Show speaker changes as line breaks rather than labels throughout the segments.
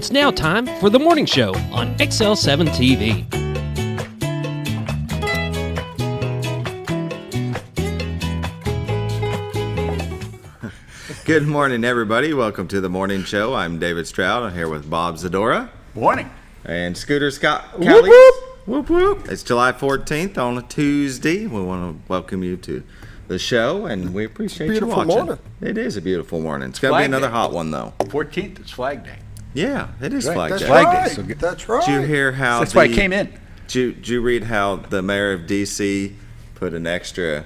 It's now time for the morning show on XL7-TV.
Good morning, everybody. Welcome to the morning show. I'm David Stroud. I'm here with Bob Zadora.
Morning.
And Scooter Scott Kelly.
Whoop,
whoop, whoop. It's July 14th on a Tuesday. We want to welcome you to the show, and we appreciate you watching.
Morning.
It is a beautiful morning. It's going to be another hot one, though.
14th, it's Flag Day.
Yeah, it is
Right.
Flag
That's
Day.
Flag Day,
right.
so
That's right.
Did you hear how
That's why I came in.
Did you read how the mayor of D.C. put an extra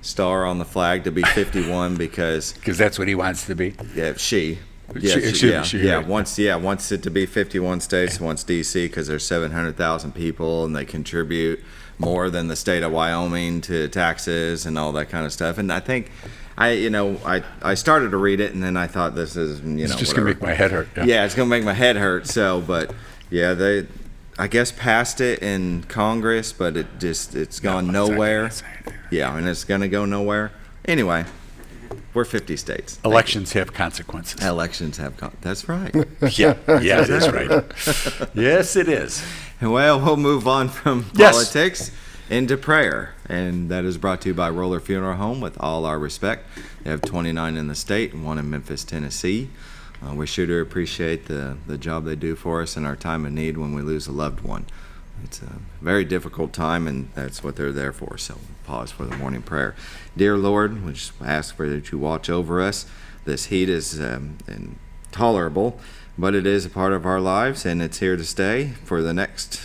star on the flag to be 51 because
Because that's what he wants to be.
she
Right.
wants it to be 51 states, wants D.C. because there's 700,000 people and they contribute more than the state of Wyoming to taxes and all that kind of stuff. And I think I started to read it and then I thought this is
It's just going to make my head hurt.
yeah, it's gonna make my head hurt. So, but yeah, they I guess passed it in Congress, but it's gone nowhere. Yeah, and it's gonna go nowhere. Anyway, we're 50 states.
Elections have consequences.
Elections have that's right.
Yeah, it is right. Yes, it is.
Well, we'll move on from
Yes.
politics into prayer, and that is brought to you by Roller Funeral Home. With all our respect, they have 29 in the state and one in Memphis, Tennessee. We sure do appreciate the job they do for us in our time of need when we lose a loved one. It's a very difficult time, and that's what they're there for. So pause for the morning prayer. Dear Lord, we just ask for that you watch over us. This heat is intolerable, but it is a part of our lives, and it's here to stay for the next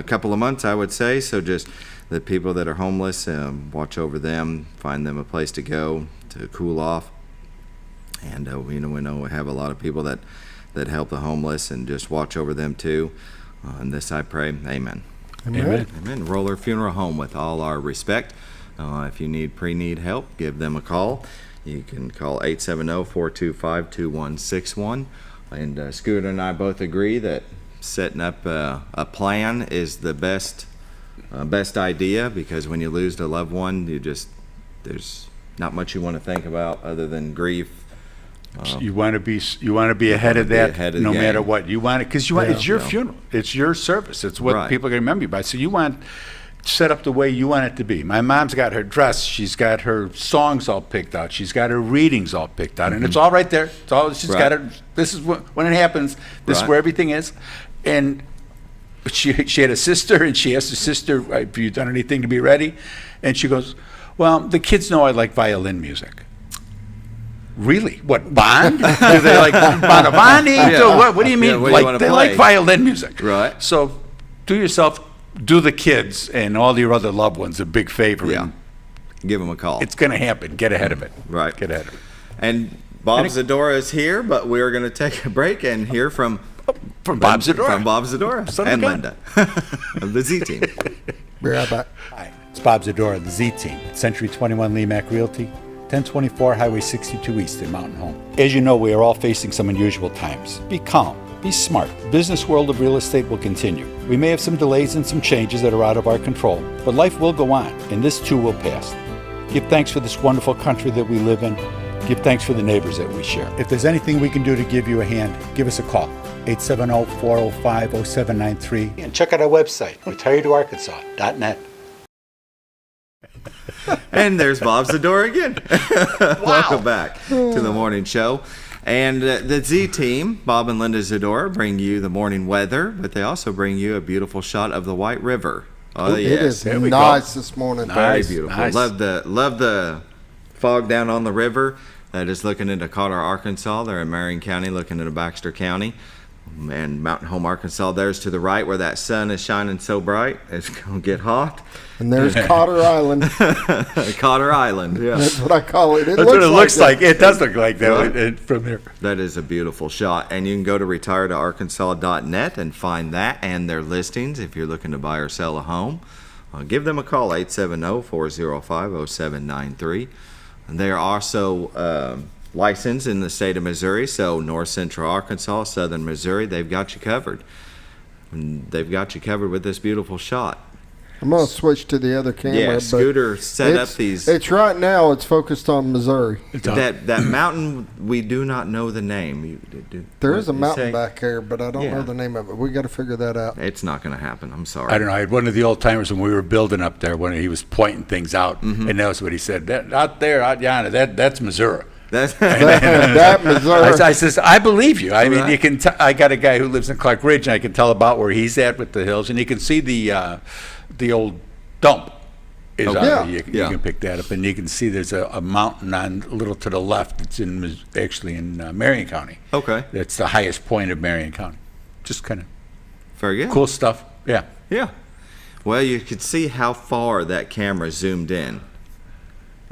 couple of months, I would say. So just the people that are homeless, watch over them, find them a place to go to cool off. And we know we have a lot of people that help the homeless, and just watch over them too. And this I pray, amen.
Amen.
Amen. Roller Funeral Home, with all our respect. If you need help, give them a call. You can call 870-425-2161. And Scooter and I both agree that setting up a plan is the best idea, because when you lose a loved one, there's not much you want to think about other than grief.
You want to be ahead of that, no
game.
matter what. You want it because it's your funeral, it's your service, it's what
Right.
people are going to remember you by. So you want set up the way you want it to be. My mom's got her dress, she's got her songs all picked out, she's got her readings all picked out, and it's all right there. It's all she's got her. This is when it happens. This is where everything is, and. She had a sister, and she asked her sister, "Have you done anything to be ready?" And she goes, "Well, the kids know I like violin music." Really? What, Bond? Do they like Bonavani?
Yeah.
What do you mean?
Yeah, what do you wanna
They
play?
like violin music.
Right.
So do the kids and all your other loved ones a big favor.
Yeah.
and
Give them a call.
It's going to happen. Get ahead of it.
Right.
Get ahead of it.
And Bob Zadora is here, but we're going to take a break and hear from
Bob Zadora.
From Bob Zadora
Son of
and
God.
Linda of the Z Team.
Be right back.
Hi, it's Bob Zadora, the Z Team, Century 21 Lee Mack Realty, 1024 Highway 62 East in Mountain Home. As you know, we are all facing some unusual times. Be calm, be smart. The business world of real estate will continue. We may have some delays and some changes that are out of our control, but life will go on, and this too will pass. Give thanks for this wonderful country that we live in. Give thanks for the neighbors that we share. If there's anything we can do to give you a hand, give us a call. 870-405-0793. And check out our website, retiredtoarkansas.net.
And there's Bob Zadora again. Welcome back to the morning show. And the Z Team, Bob and Linda Zadora, bring you the morning weather, but they also bring you a beautiful shot of the White River. Oh,
It
yes.
is
There we
nice
go.
this morning.
Very
Nice,
beautiful.
nice.
Love the fog down on the river. That is looking into Carter, Arkansas. They're in Marion County, looking into Baxter County. And Mountain Home, Arkansas, there's to the right where that sun is shining so bright. It's going to get hot.
And there's Cotter Island.
Cotter Island, yeah.
That's what I call it.
That's what it looks
that.
like. It does look like that
Right.
from here.
That is a beautiful shot. And you can go to retiredtoarkansas.net and find that and their listings if you're looking to buy or sell a home. Give them a call, 870-405-0793. And they are also licensed in the state of Missouri, so North Central Arkansas, Southern Missouri, they've got you covered. And they've got you covered with this beautiful shot.
I'm going to switch to the other camera.
Yeah,
but
Scooter set up
it's-
these.
It's right now, it's focused on Missouri.
That mountain, we do not know the name.
There is a
what you
mountain
say?
back here, but I don't
Yeah.
know the name of it. We got to figure that out.
It's not going to happen. I'm sorry.
I don't know. I had one of the old timers when we were building up there when he was pointing things out, and that was what he said. That, out there, out yonder, that's Missouri.
That's
That Missouri.
I says, I believe you. I mean,
Right.
you can. I got a guy who lives in Clark Ridge, and I can tell about where he's at with the hills, and you can see the old dump is
Okay.
on
Yeah.
there. You
Yeah.
can pick that up, and you can see there's a mountain on a little to the left. It's actually in Marion County.
okay.
That's the highest point of Marion County. Just kind of
Very good.
cool stuff. Yeah.
Yeah. Well, you could see how far that camera zoomed in,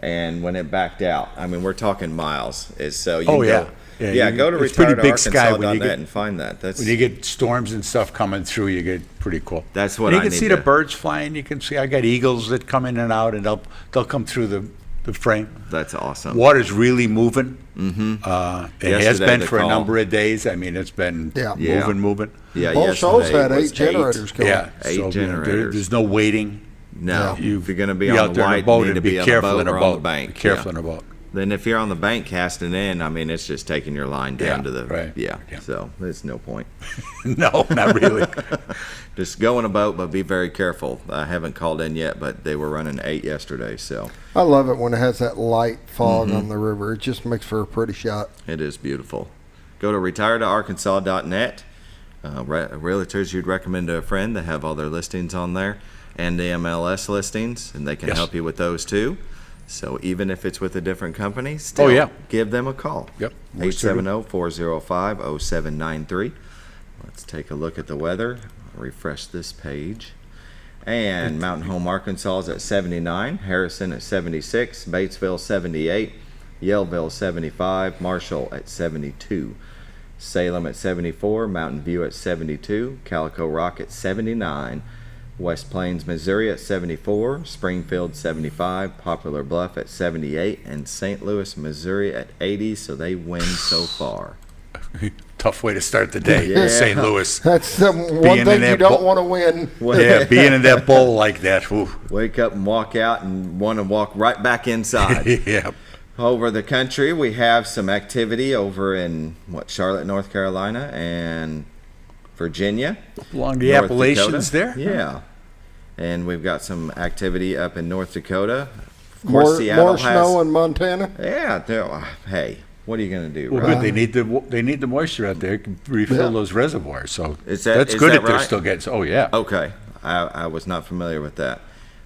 and when it backed out. I mean, we're talking miles. So you
Oh,
can
yeah.
go,
Yeah,
yeah.
you-
Go to
it's pretty big sky when you
retiredarkansas.net
get-
and find that. That's
When you get storms and stuff coming through, you get pretty cool.
That's what
and you
I
can
need
see the
to-
birds flying. You can see I got eagles that come in and out, and they'll come through the frame.
that's awesome.
Water's really moving. Mm-hmm. It has
Yesterday,
been
the
for a
call.
number of days. I mean, it's been
Yeah.
Yeah.
moving.
Yeah.
Bull Shoals
yesterday
had
was
8 generators going.
Yeah,
Eight
so,
generators.
there's no waiting.
No.
You
If you're going to be
out
on the
there in
white,
a boat
you need
and
to
be
be on
careful
the
in
boat
a
or on the
boat.
bank.
Be careful
Yeah.
in a boat.
Then if you're on the bank casting in, I mean, it's just taking your line down
Yeah,
to the
right.
yeah.
Yeah.
So there's no point.
No, not really.
Just go in a boat, but be very careful. I haven't called in yet, but they were running 8 yesterday, so
I love it when it has that light fog
Mm-hmm.
on the river. It just makes for a pretty shot.
it is beautiful. Go to retiredarkansas.net. Realtors you'd recommend to a friend. They have all their listings on there and the MLS listings, and they can
Yes.
help you with those too. So even if it's with a different company, still
yeah.
give them a call.
Yep. We sure do.
870-405-0793. Let's take a look at the weather. Refresh this page. And Mountain Home, Arkansas is at 79, Harrison at 76, Batesville 78, Yellville 75, Marshall at 72, Salem at 74, Mountain View at 72, Calico Rock at 79, West Plains, Missouri at 74, Springfield 75, Poplar Bluff at 78, and St. Louis, Missouri at 80, so they win so far.
Tough way to start the day.
Yeah.
St. Louis.
That's the
Being
one
in
thing you
that
don't
bo-
want to win.
Yeah, being in that bowl like that. Whew.
Wake up and walk out and want to walk right back inside.
Yeah.
Over the country, we have some activity over in Charlotte, North Carolina, and Virginia.
Along the
North
Appalachians
Dakota.
there.
Yeah. And we've got some activity up in North Dakota. Of course,
More
Seattle
snow
has.
in Montana.
Yeah. Hey, what are you going to do?
Well,
right?
good. They need the moisture out there to refill
Yeah.
those reservoirs. So
Is that-
that's
is
good
that
if they're
right?
still getting. Oh yeah.
Okay. I was not familiar with that.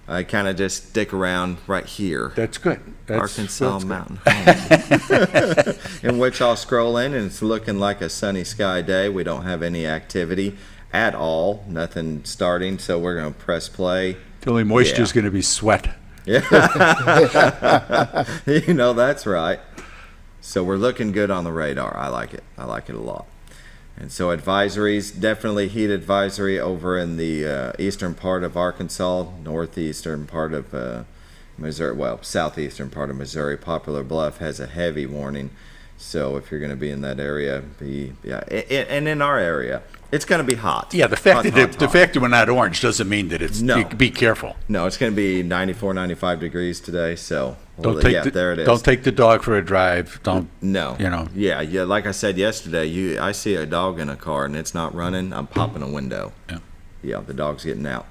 I kind of just stick around right here.
That's good.
Arkansas
that's good.
Mountain Home, in which I'll scroll in, and it's looking like a sunny sky day. We don't have any activity at all, nothing starting, so we're going to press play.
The only moisture is
Yeah.
going to be sweat.
That's right. So we're looking good on the radar. I like it. I like it a lot. And so advisories, definitely heat advisory over in the eastern part of Arkansas, northeastern part of Missouri, southeastern part of Missouri. Poplar Bluff has a heavy warning. So if you're going to be in that area, and in our area, it's going to be hot.
Yeah, the fact
Hot,
that
hot,
the
hot.
fact that we're not orange doesn't mean that it's.
No.
Be careful.
No, it's going to be 94, 95 degrees today. So
Don't take
there it is.
Don't take the dog for a drive. Don't.
No.
You know.
Yeah. Like I said yesterday, I see a dog in a car and it's not running, I'm popping a window.
Yeah.
Yeah, the dog's getting out.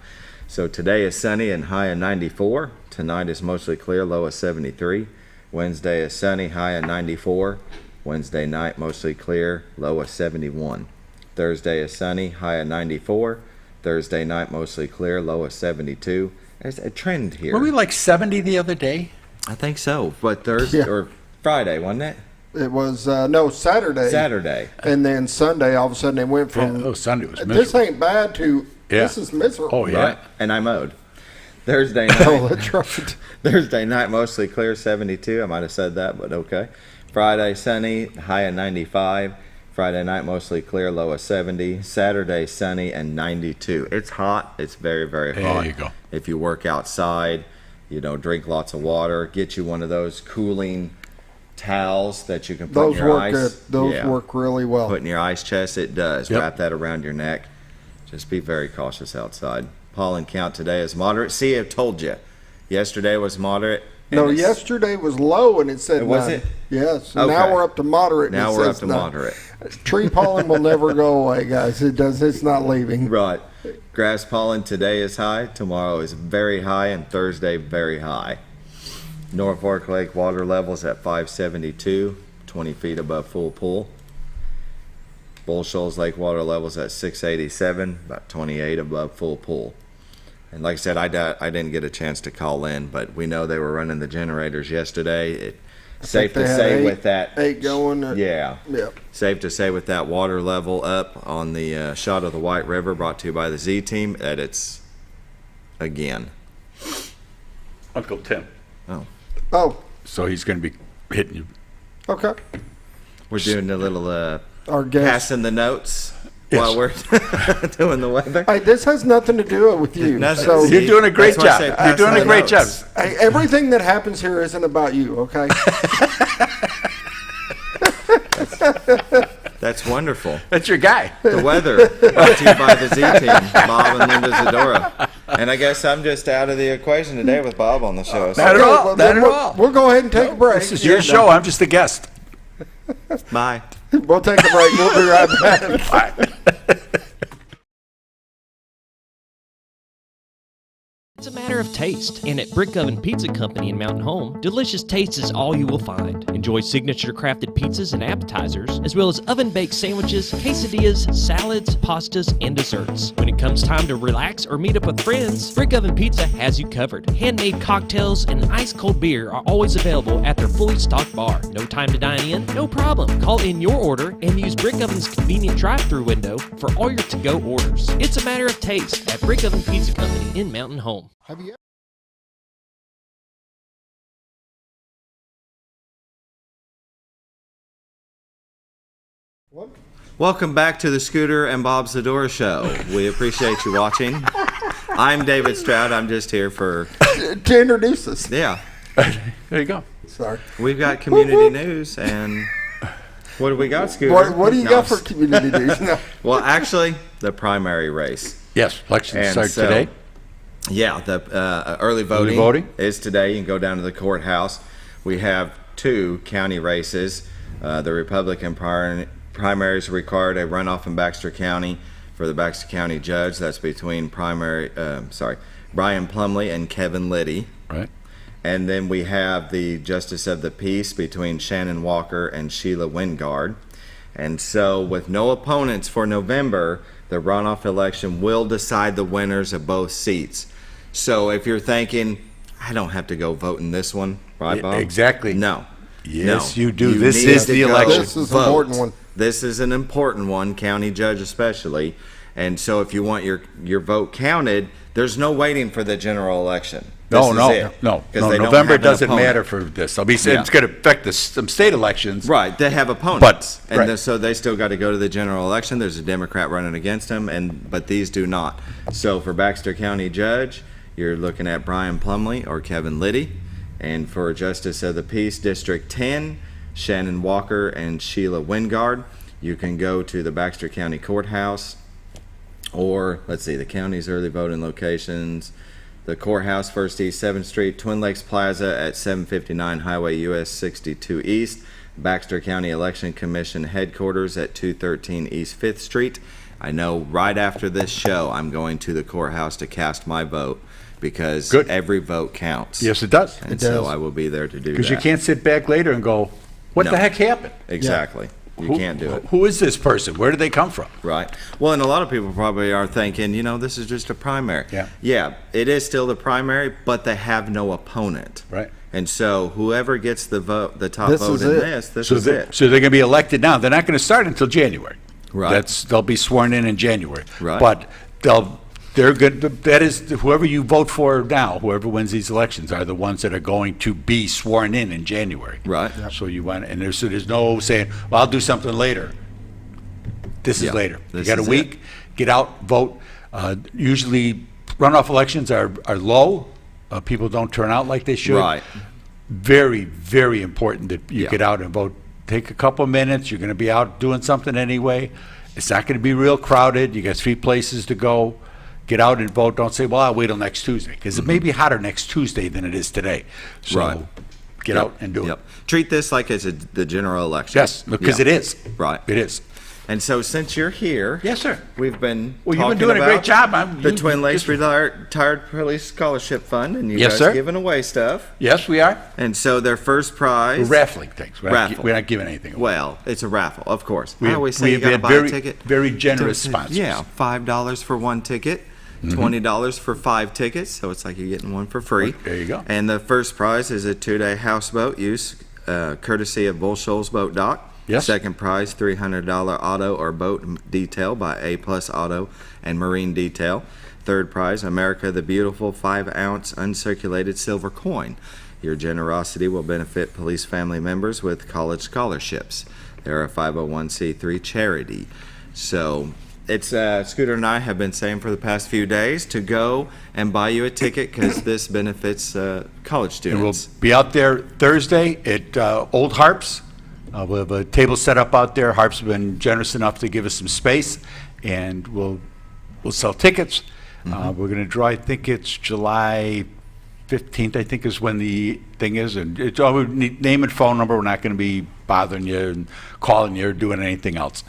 So today is sunny and high of 94. Tonight is mostly clear, low of 73. Wednesday is sunny, high of 94. Wednesday night, mostly clear, low of 71. Thursday is sunny, high of 94. Thursday night, mostly clear, low of 72. There's a trend here.
Were we like 70 the other day?
I think so, but Thursday
Yeah.
or Friday, wasn't it?
It was Saturday.
Saturday.
And then Sunday, all of a sudden, it went from
Oh, Sunday was
this
miserable.
ain't bad to
Yeah.
this is miserable.
Oh yeah.
Right? And I mowed. Thursday night.
Oh, that's right.
Thursday night, mostly clear, 72. I might have said that, but okay. Friday, sunny, high of 95. Friday night, mostly clear, low of 70. Saturday, sunny and 92. It's hot. It's very, very hot.
There you go.
If you work outside, drink lots of water. Get you one of those cooling towels that you can put
Those
in your
work
ice.
good. Those
Yeah.
work really well.
Put in your ice chest. It does.
Yep.
Wrap that around your neck. Just be very cautious outside. pollen count today is moderate. See, I told you. Yesterday was moderate.
No,
and it's-
yesterday was low and it said
Was
9.
it?
Yes.
Okay.
Now we're up to moderate. And
Now
it
we're
says
up to
9.
moderate.
Tree pollen will never go away, guys. It does. It's not leaving.
Right. Grass pollen today is high. Tomorrow is very high, and Thursday very high. Norfolk Lake water levels at 572, 20 feet above full pool. Bull Shoals Lake water levels at 687, about 28 above full pool. And like I said, I didn't get a chance to call in, but we know they were running the generators yesterday. Safe to say with that
8 going.
yeah.
Yep.
Safe to say with that water level up on the shot of the White River brought to you by the Z Team that it's again.
Uncle Tim.
Oh,
So he's going to be hitting you.
okay.
We're doing a little
Our guest.
passing the notes while we're doing the weather.
Hey, this has nothing to do with you.
Nothing.
So
You're doing a great
That's why I
job.
say
You're
pass
doing a
the
great job.
notes.
hey, everything that happens here isn't about you, okay?
That's wonderful.
That's your guy.
The weather brought to you by the Z Team, Bob and Linda Zadora. And I guess I'm just out of the equation today with Bob on the show.
Not
So
at all.
Well,
Not
then
at all.
We'll go ahead and take a break.
This is your show. I'm just a guest.
bye.
We'll take a break. We'll be right back.
It's a matter of taste, and at Brick Oven Pizza Company in Mountain Home, delicious taste is all you will find. Enjoy signature crafted pizzas and appetizers, as well as oven-baked sandwiches, quesadillas, salads, pastas, and desserts. When it comes time to relax or meet up with friends, Brick Oven Pizza has you covered. Handmade cocktails and ice-cold beer are always available at their fully stocked bar. No time to dine in? No problem. Call in your order and use Brick Oven's convenient drive-thru window for all your to-go orders. It's a matter of taste at Brick Oven Pizza Company in Mountain Home.
Have you What?
Welcome back to the Scooter and Bob Zadora Show. We appreciate you watching. I'm David Stroud. I'm just here for,
To introduce us.
yeah.
There you go.
Sorry.
We've got community news, and what do we got, Scooter?
What do you
No,
got for community news? No.
Well, actually, the primary race.
Yes, elections
And
start
so-
today.
Yeah, the early voting,
voting?
is today. You can go down to the courthouse. We have 2 county races. The Republican primaries required a runoff in Baxter County for the Baxter County judge. That's between Brian Plumley and Kevin Liddy.
Right.
And then we have the Justice of the Peace between Shannon Walker and Sheila Wingard. And so with no opponents for November, the runoff election will decide the winners of both seats. So if you're thinking, I don't have to go vote in this one, right, Bob?
Exactly.
No.
Yes,
No.
you do. This
need
is
to
the
go
election.
This is an
vote.
important one.
This is an important one, county judge especially. And so if you want your vote counted, there's no waiting for the general election. This is it.
No.
'Cause they don't
November
have an
doesn't
opponent.
matter for this. I'll be saying
Yeah.
it's going to affect some state elections.
Right, they have opponents,
But- right.
so they still got to go to the general election. There's a Democrat running against them, but these do not. So for Baxter County Judge, you're looking at Brian Plumley or Kevin Liddy, and for Justice of the Peace District 10, Shannon Walker and Sheila Wingard. You can go to the Baxter County Courthouse, or let's see, the county's early voting locations. The courthouse, First East 7th Street, Twin Lakes Plaza at 759 Highway US 62 East, Baxter County Election Commission headquarters at 213 East 5th Street. I know right after this show, I'm going to the courthouse to cast my vote because
Good.
every vote counts.
Yes, it does.
And
It
so
does.
I will be there to do that.
Because you can't sit back later and go, what
No.
the heck happened?
Exactly. You can't do it.
Who is this person? Where did they come from?
Right. Well, and a lot of people probably are thinking, this is just a primary.
Yeah.
Yeah, it is still the primary, but they have no opponent.
Right.
And so whoever gets the vote, the top
This
vote
is
in
it.
this
So
is
they're,
it.
so they're going to be elected now. They're not going to start until January.
Right.
They'll be sworn in January.
Right.
But they're good. That is whoever you vote for now, whoever wins these elections, are the ones that are going to be sworn in January.
Right.
So you want, and there's no saying, well, I'll do something later. This is
Yeah,
later. You
this
got a
is
week. Get out, vote. Usually, runoff elections are low. People don't turn out like they should.
Right.
Very, very important that you
Yeah.
get out and vote. Take a couple minutes. You're going to be out doing something anyway. It's not going to be real crowded. You got 3 places to go. Get out and vote. Don't say, well, I'll wait till next Tuesday, because it may be hotter next Tuesday than it is today. So
Right.
get out and do it.
Treat this like it's the general election.
Yes, because it is.
Right.
It is.
And so since you're here,
Yes, sir.
we've been
Well, you've been
talking
doing a great
about
job.
the
You
Twin Lakes
just-
Retired Police Scholarship Fund, and you
Yes,
guys
sir.
giving away stuff.
Yes, we are.
And so their first prize.
We're raffling things.
Raffle.
We're not giving anything away.
Well, it's a raffle, of course.
We
I
have-
always
we
say you
have
got to
had
buy
very-
a ticket.
very generous sponsors.
Yeah, $5 for one ticket, $20 for 5 tickets. So it's like you're getting one for free.
There you go.
And the first prize is a 2-day houseboat use, courtesy of Bull Shoals Boat Dock.
Yes.
Second prize, $300 auto or boat detail by A Plus Auto and Marine Detail. Third prize, America the Beautiful 5-ounce uncirculated silver coin. Your generosity will benefit police family members with college scholarships. They're a 501c3 charity. So it's Scooter and I have been saying for the past few days to go and buy you a ticket, because this benefits college
And we'll
students.
be out there Thursday at Old Harps. We'll have a table set up out there. Harps have been generous enough to give us some space, and we'll sell tickets. We're going to draw, I think it's July 15th, I think is when the thing is. And it's all we need, name and phone number. We're not going to be bothering you and calling you or doing anything else.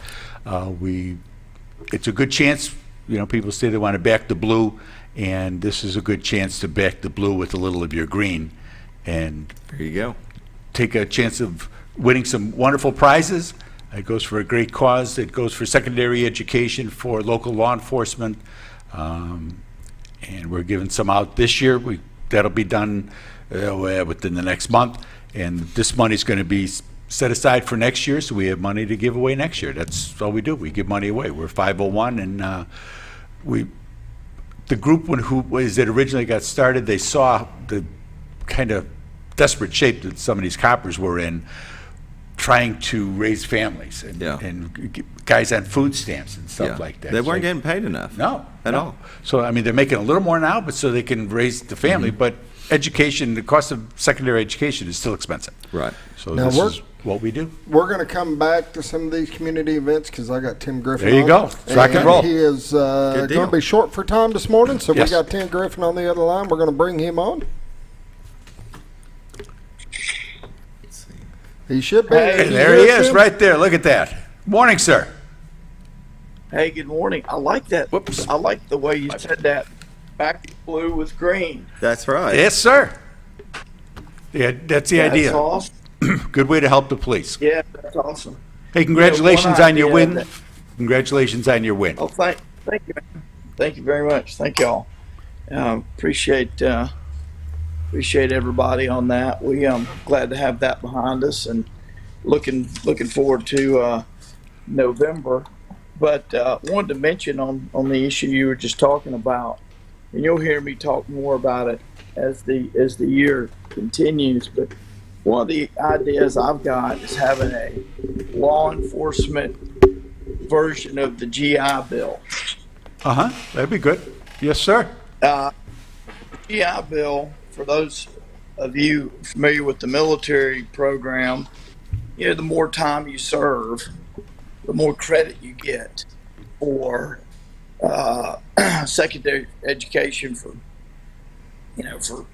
It's a good chance. You know, people say they want to back the blue, and this is a good chance to back the blue with a little of your green, and
There you go.
take a chance of winning some wonderful prizes. It goes for a great cause. It goes for secondary education for local law enforcement. And we're giving some out this year. That'll be done within the next month. And this money's going to be set aside for next year, so we have money to give away next year. That's all we do. We give money away. We're 501, and the group that originally got started, they saw the kind of desperate shape that some of these coppers were in, trying to raise families and,
Yeah.
and guys on food stamps and stuff like that.
They
So-
weren't getting paid enough.
no,
At
no.
all.
So, I mean, they're making a little more now, but so they can raise the family. But education, the cost of secondary education is still expensive.
Right.
So
Now
this
we're-
is what we do.
We're going to come back to some of these community events because I got Tim Griffin.
There you
on.
go. It's rock and roll.
He is going
deal.
to be short for time this morning, so
Yes.
we got Tim Griffin on the other line. We're going to bring him on. He should be.
Hey,
Can you
There he
hear us,
is,
Tim?
right there. Look at that. Morning, sir.
Hey, good morning. I like that.
Whoops.
I like the way you said that. Back blue with green.
That's right.
Yes, sir. Yeah, that's the
That's
idea.
awesome.
Good way to help the police.
Yeah, that's awesome.
Hey, congratulations
one
on your
idea
win.
that-
Congratulations on your win.
Oh, thank you. Thank you very much. Thank y'all. Appreciate everybody on that. We glad to have that behind us, and looking forward to November. But wanted to mention on the issue you were just talking about, and you'll hear me talk more about it as the year continues. But one of the ideas I've got is having a law enforcement version of the GI Bill.
That'd be good. Yes, sir.
GI Bill, for those of you familiar with the military program, you know, the more time you serve, the more credit you get for secondary education, for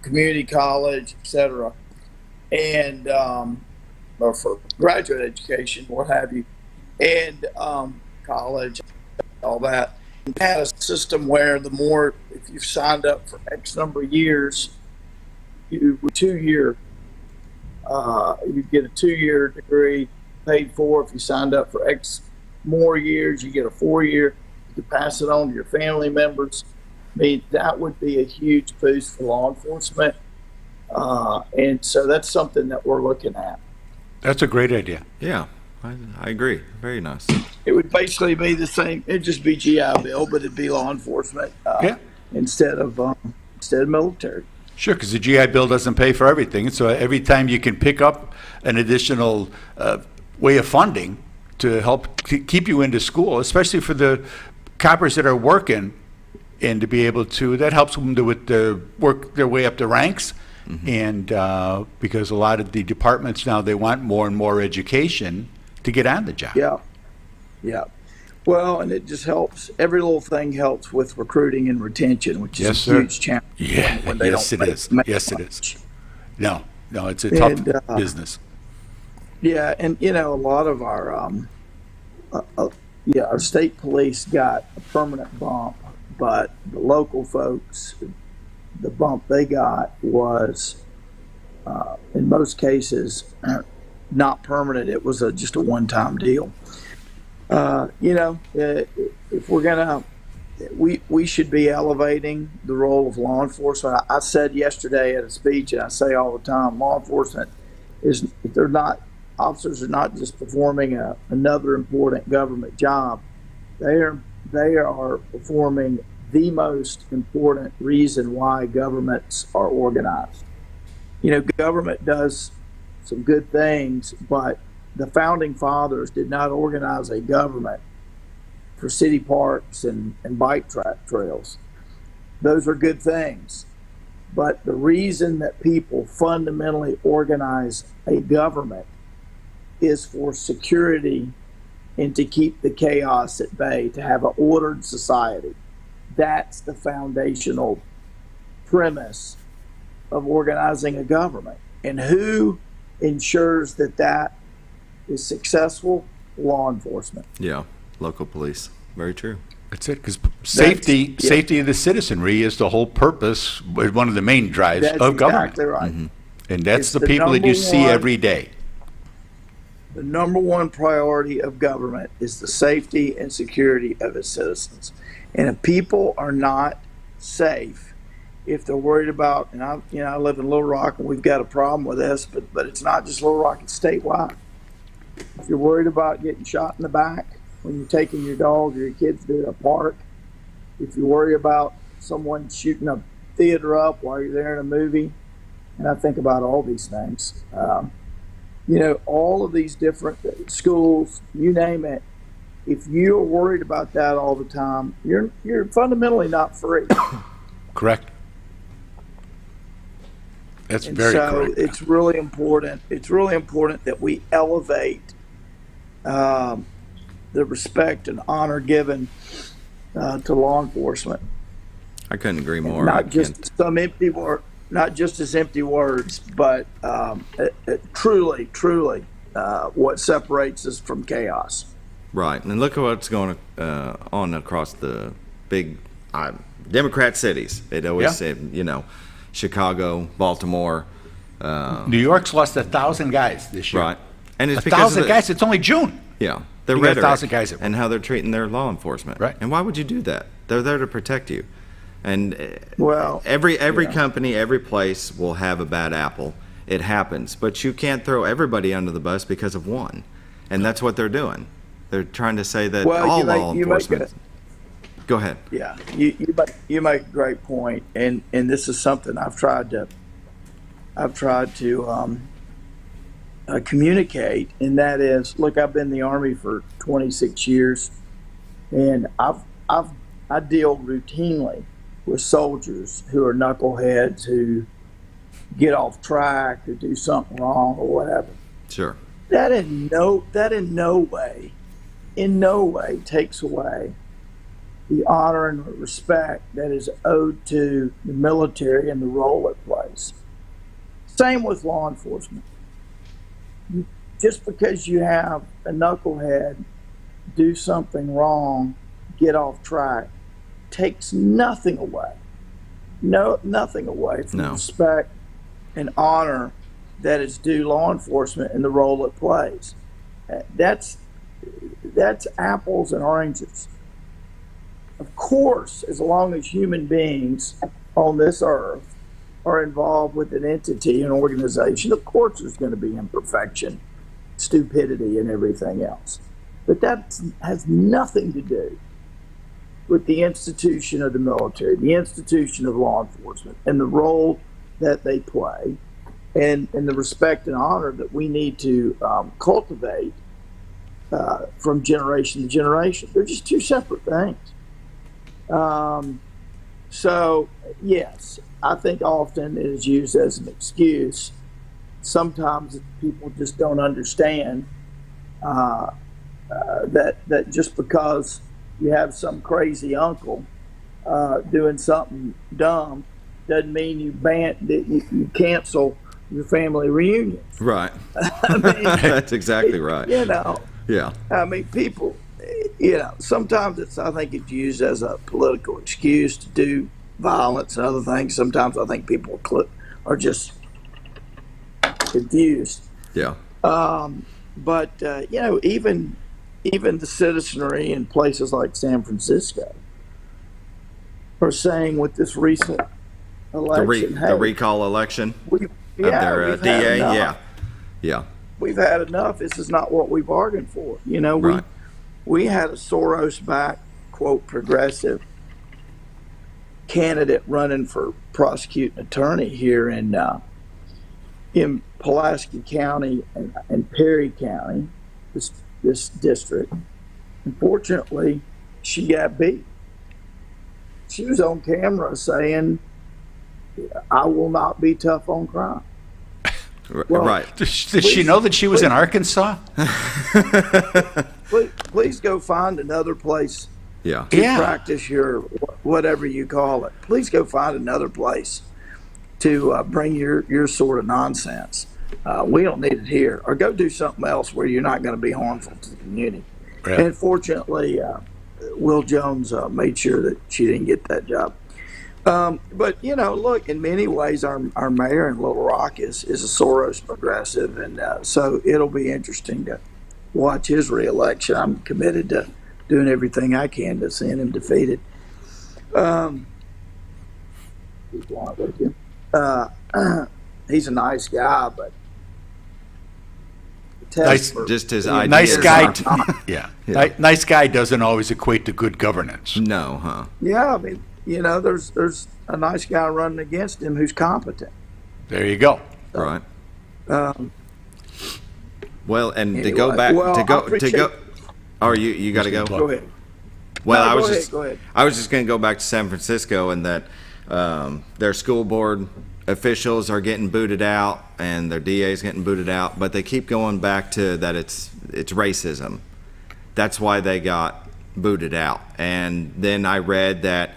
community college, etc., and or for graduate education, what have you, and college, all that. We had a system where the more, if you've signed up for X number of years, you get a 2-year degree paid for. If you signed up for X more years, you get a 4-year. You can pass it on to your family members. I mean, that would be a huge boost for law enforcement. And so that's something that we're looking at.
That's a great idea.
Yeah, I agree. Very nice.
It would basically be the same. It'd just be GI Bill, but it'd be law enforcement
Yeah.
instead of military.
Sure, because the GI Bill doesn't pay for everything. So every time you can pick up an additional way of funding to help keep you into school, especially for the coppers that are working, and to be able to, that helps them to work their way up the ranks. And because a lot of the departments now, they want more and more education to get on the job.
Yeah. Well, and it just helps. Every little thing helps with recruiting and retention, which is
Yes,
a
sir.
huge challenge.
Yeah,
when they
yes,
don't
it is. Yes, it is.
much.
No, it's a tough
And,
business.
Yeah, and a lot of our our state police got a permanent bump, but the local folks, the bump they got was in most cases not permanent. It was just a one-time deal. If we're gonna, we should be elevating the role of law enforcement. I said yesterday at a speech, and I say all the time, law enforcement officers are not just performing another important government job. They are performing the most important reason why governments are organized. Government does some good things, but the founding fathers did not organize a government for city parks and bike trails. Those are good things. But the reason that people fundamentally organize a government is for security and to keep the chaos at bay, to have an ordered society. That's the foundational premise of organizing a government. And who ensures that that is successful? Law enforcement.
Yeah, local police. Very true.
That's it, because safety of the citizenry is the whole purpose, one of the main drives of government.
Exactly right.
Mm-hmm. And that's
It's
the
the
people that you
number
see
one-
every day.
The number one priority of government is the safety and security of its citizens. And if people are not safe, if they're worried about, and I live in Little Rock and we've got a problem with this, but it's not just Little Rock, it's statewide. If you're worried about getting shot in the back when you're taking your dog or your kids to a park, if you worry about someone shooting a theater up while you're there in a movie, and I think about all these things, all of these different schools, you name it, if you're worried about that all the time, you're fundamentally not free.
Correct. That's
And
very
so
correct.
it's really important. It's really important that we elevate the respect and honor given to law enforcement.
I couldn't agree more.
Not just some empty word, not just as empty words, but truly what separates us from chaos.
Right, and look at what's going on across the big Democrat cities. It always said, Chicago, Baltimore.
New York's lost 1,000 guys this year.
Right, and it's
1,000 guys. It's only June.
Yeah, the
You got
rhetoric
1,000 guys at work.
and how they're treating their law enforcement.
Right.
And why would you do that? They're there to protect you. And
Well,
every
yeah.
company, every place will have a bad apple. It happens, but you can't throw everybody under the bus because of one. And that's what they're doing. They're trying to say that
Well,
all
you
law
make- you make
enforcement. Go ahead.
Yeah, you make a great point, and this is something I've tried to communicate, and that is, look, I've been in the Army for 26 years, and I deal routinely with soldiers who are knuckleheads who get off track or do something wrong or whatever.
Sure.
That in no way takes away the honor and the respect that is owed to the military and the role it plays. Same with law enforcement. Just because you have a knucklehead do something wrong, get off track, takes nothing away. Nothing away from
No.
respect and honor that is due law enforcement and the role it plays. That's apples and oranges. Of course, as long as human beings on this earth are involved with an entity, an organization, of course there's going to be imperfection, stupidity, and everything else. But that has nothing to do with the institution of the military, the institution of law enforcement, and the role that they play, and the respect and honor that we need to cultivate from generation to generation. They're just two separate things. So, yes, I think often it is used as an excuse. Sometimes people just don't understand that just because you have some crazy uncle doing something dumb doesn't mean you cancel your family reunions.
Right.
I mean,
That's exactly right.
You know,
Yeah.
I mean, people, sometimes I think it's used as a political excuse to do violence and other things. Sometimes I think people are just confused.
Yeah.
But even the citizenry in places like San Francisco are saying with this recent election,
The recall election
we've
of their
had
DA.
enough.
Yeah. Yeah.
We've had enough. This is not what we bargained for.
Right.
We had a Soros-backed, quote, progressive candidate running for prosecuting attorney here in Pulaski County and Perry County, this district. Unfortunately, she got beat. She was on camera saying, "I will not be tough on crime." Well,
Right.
Did she know that she was in Arkansas?
Please go find another place
Yeah.
to practice your whatever you call it. Please go find another place to bring your sort of nonsense. We don't need it here. Or go do something else where you're not going to be harmful to the community.
Yeah.
And fortunately, Will Jones made sure that she didn't get that job. But look, in many ways, our mayor in Little Rock is a Soros progressive, and so it'll be interesting to watch his reelection. I'm committed to doing everything I can to see him defeated. He's blunt with you. He's a nice guy, but
Nice-
Just his ideas.
Nice guy.
aren't-
Yeah.
Yeah.
Nice guy doesn't always equate to good governance.
No, huh?
yeah, I mean, there's a nice guy running against him who's competent.
There you go.
Right.
Um,
Well, and to
Anyway,
go back
well,
to
I
go.
appreciate-
Oh, you got to go.
Go ahead.
Well,
No,
I was
go
just
ahead, go ahead.
I was just going to go back to San Francisco and that their school board officials are getting booted out and their DA is getting booted out, but they keep going back to that it's racism. That's why they got booted out. And then I read that,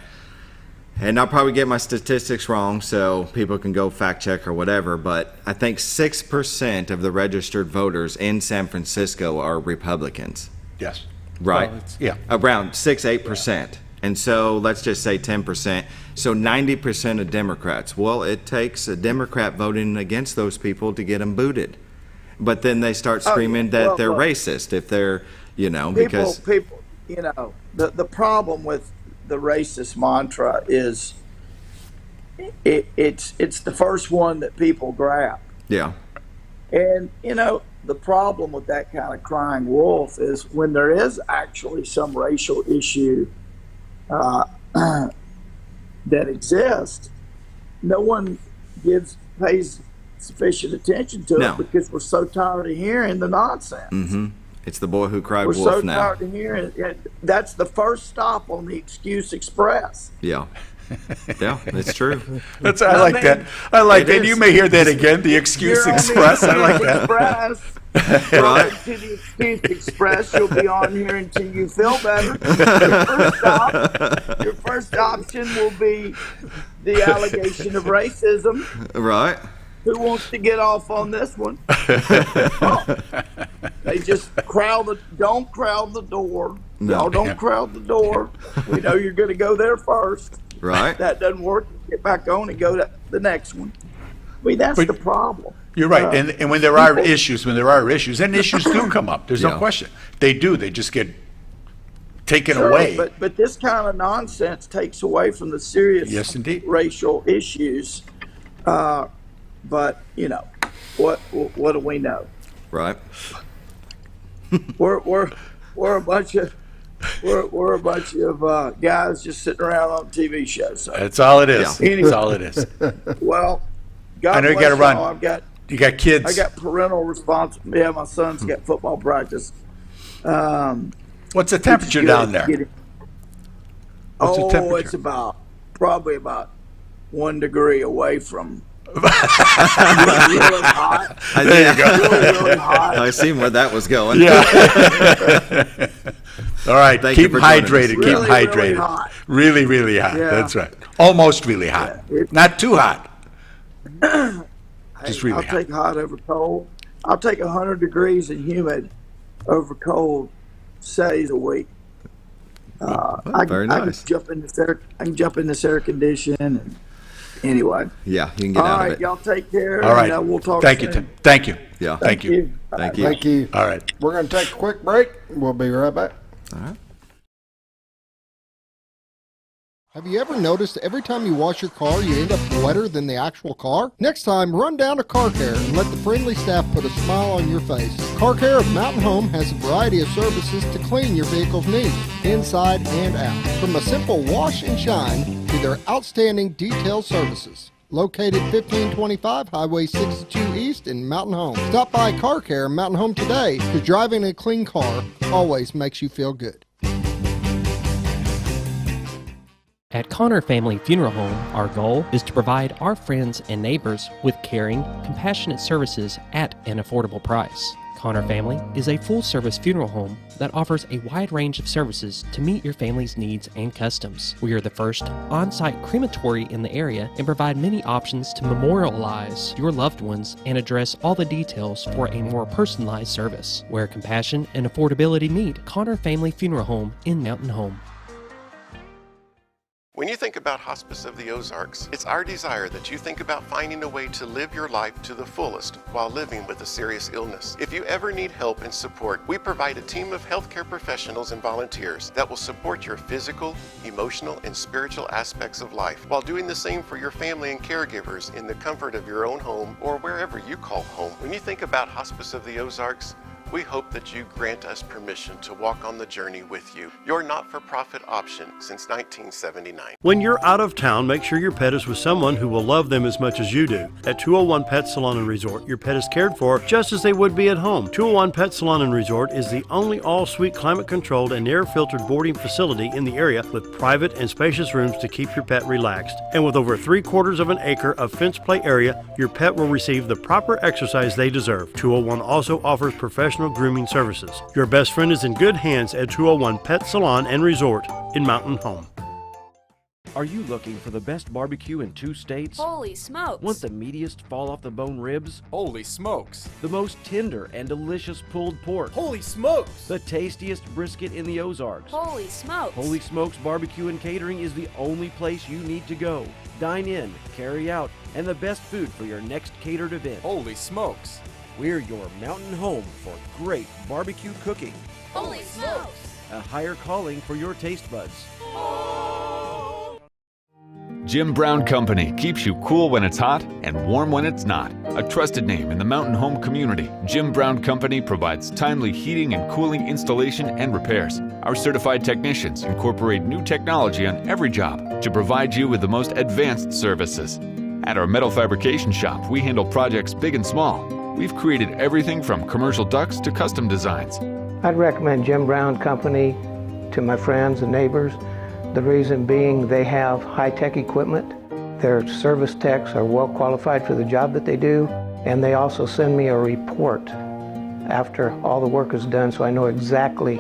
and I'll probably get my statistics wrong, so people can go fact check or whatever, but I think 6% of the registered voters in San Francisco are Republicans.
Yes.
Right.
Well, it's- yeah.
Around 8%. And so let's just say 10%. So 90% of Democrats. Well, it takes a Democrat voting against those people to get them booted. But then they start screaming that
well,
they're
look.
racist if they're, because.
People, the problem with the racist mantra is it's the first one that people grab.
Yeah.
And, the problem with that kind of crying wolf is when there is actually some racial issue that exists, no one pays sufficient attention to
No.
it because we're so tired of hearing the nonsense.
Mm-hmm. It's the boy who cried
We're
wolf
so
now.
tired of hearing it. That's the first stop on the Excuse Express.
Yeah. Yeah, it's true.
I like that. I like
It
that.
is.
You may hear that again. The Excuse
You're on the
Express. I like
Excuse
that.
Express.
Right.
To the Excuse Express, you'll be on here until you feel better. Your first option will be the allegation of racism.
Right.
Who wants to get off on this one? They just don't crowd the door.
No.
Y'all don't
Yeah.
crowd the door. We know you're going to go there first.
Right.
If that doesn't work, get back on and go to the next one. I mean, that's
But-
the problem.
You're right. And when there are
people-
issues, and issues do come up, there's
Yeah.
no question. They do. They just get taken
Sure,
away.
But this kind of nonsense takes away from the serious
Yes, indeed.
racial issues. But what do we know?
Right.
We're a bunch of guys just sitting around on TV shows. So,
That's all it is.
Yeah.
That's all it is.
well, God
I know you
bless
gotta run.
y'all.
You got kids.
I got parental responsibility. Yeah, my son's got football practice.
What's the temperature
Good.
down there? What's the temperature?
It's probably about 1 degree away from Really hot.
There you go.
Really hot.
I seen where that was going.
Yeah. All right.
Thank you
Keep
for joining us.
hydrated. Keep
Really,
hydrated.
really hot.
Really, really hot.
Yeah.
That's right. Almost really hot.
Yeah.
Not too hot. Just
Hey,
really
I'll
hot.
take hot over cold. I'll take 100 degrees and humid over cold 6 days a week.
Very
I can
nice.
jump in this air. I can jump in this air condition. And anyway,
Yeah, you can get
all
out
right,
of it.
y'all take care.
All right.
And, we'll talk.
Thank you,
soon.
Tim. Thank you.
Yeah.
Thank you.
Thank you.
Thank you.
All right.
We're going to take a quick break. We'll be right back.
All right.
Have you ever noticed every time you wash your car, you end up wetter than the actual car? Next time, run down to Car Care and let the friendly staff put a smile on your face. Car Care of Mountain Home has a variety of services to clean your vehicle's needs, inside and out. From a simple wash and shine to their outstanding detailed services. Located 1525 Highway 62 East in Mountain Home. Stop by Car Care Mountain Home today, because driving a clean car always makes you feel good.
At Connor Family Funeral Home, our goal is to provide our friends and neighbors with caring, compassionate services at an affordable price. Connor Family is a full-service funeral home that offers a wide range of services to meet your family's needs and customs. We are the first on-site crematory in the area and provide many options to memorialize your loved ones and address all the details for a more personalized service. Where compassion and affordability meet, Connor Family Funeral Home in Mountain Home.
When you think about Hospice of the Ozarks, it's our desire that you think about finding a way to live your life to the fullest while living with a serious illness. If you ever need help and support, we provide a team of healthcare professionals and volunteers that will support your physical, emotional, and spiritual aspects of life while doing the same for your family and caregivers in the comfort of your own home or wherever you call home. When you think about Hospice of the Ozarks, we hope that you grant us permission to walk on the journey with you. Your not-for-profit option since 1979.
When you're out of town, make sure your pet is with someone who will love them as much as you do. At 201 Pet Salon and Resort, your pet is cared for just as they would be at home. 201 Pet Salon and Resort is the only all-suite climate-controlled and air-filtered boarding facility in the area with private and spacious rooms to keep your pet relaxed. And with over 3/4 of an acre of fenced play area, your pet will receive the proper exercise they deserve. 201 also offers professional grooming services. Your best friend is in good hands at 201 Pet Salon and Resort in Mountain Home.
Are you looking for the best barbecue in 2 states?
Holy smokes!
Want the meatiest fall-off-the-bone ribs?
Holy smokes!
The most tender and delicious pulled pork?
Holy smokes!
The tastiest brisket in the Ozarks?
Holy smokes!
Holy Smokes Barbecue and Catering is the only place you need to go. Dine in, carry out, and the best food for your next catered event.
Holy smokes!
We're your mountain home for great barbecue cooking.
Holy smokes!
A higher calling for your taste buds.
Jim Brown Company keeps you cool when it's hot and warm when it's not. A trusted name in the mountain home community, Jim Brown Company provides timely heating and cooling installation and repairs. Our certified technicians incorporate new technology on every job to provide you with the most advanced services. At our metal fabrication shop, we handle projects big and small. We've created everything from commercial ducts to custom designs.
I'd recommend Jim Brown Company to my friends and neighbors. The reason being they have high-tech equipment. Their service techs are well qualified for the job that they do, and they also send me a report after all the work is done so I know exactly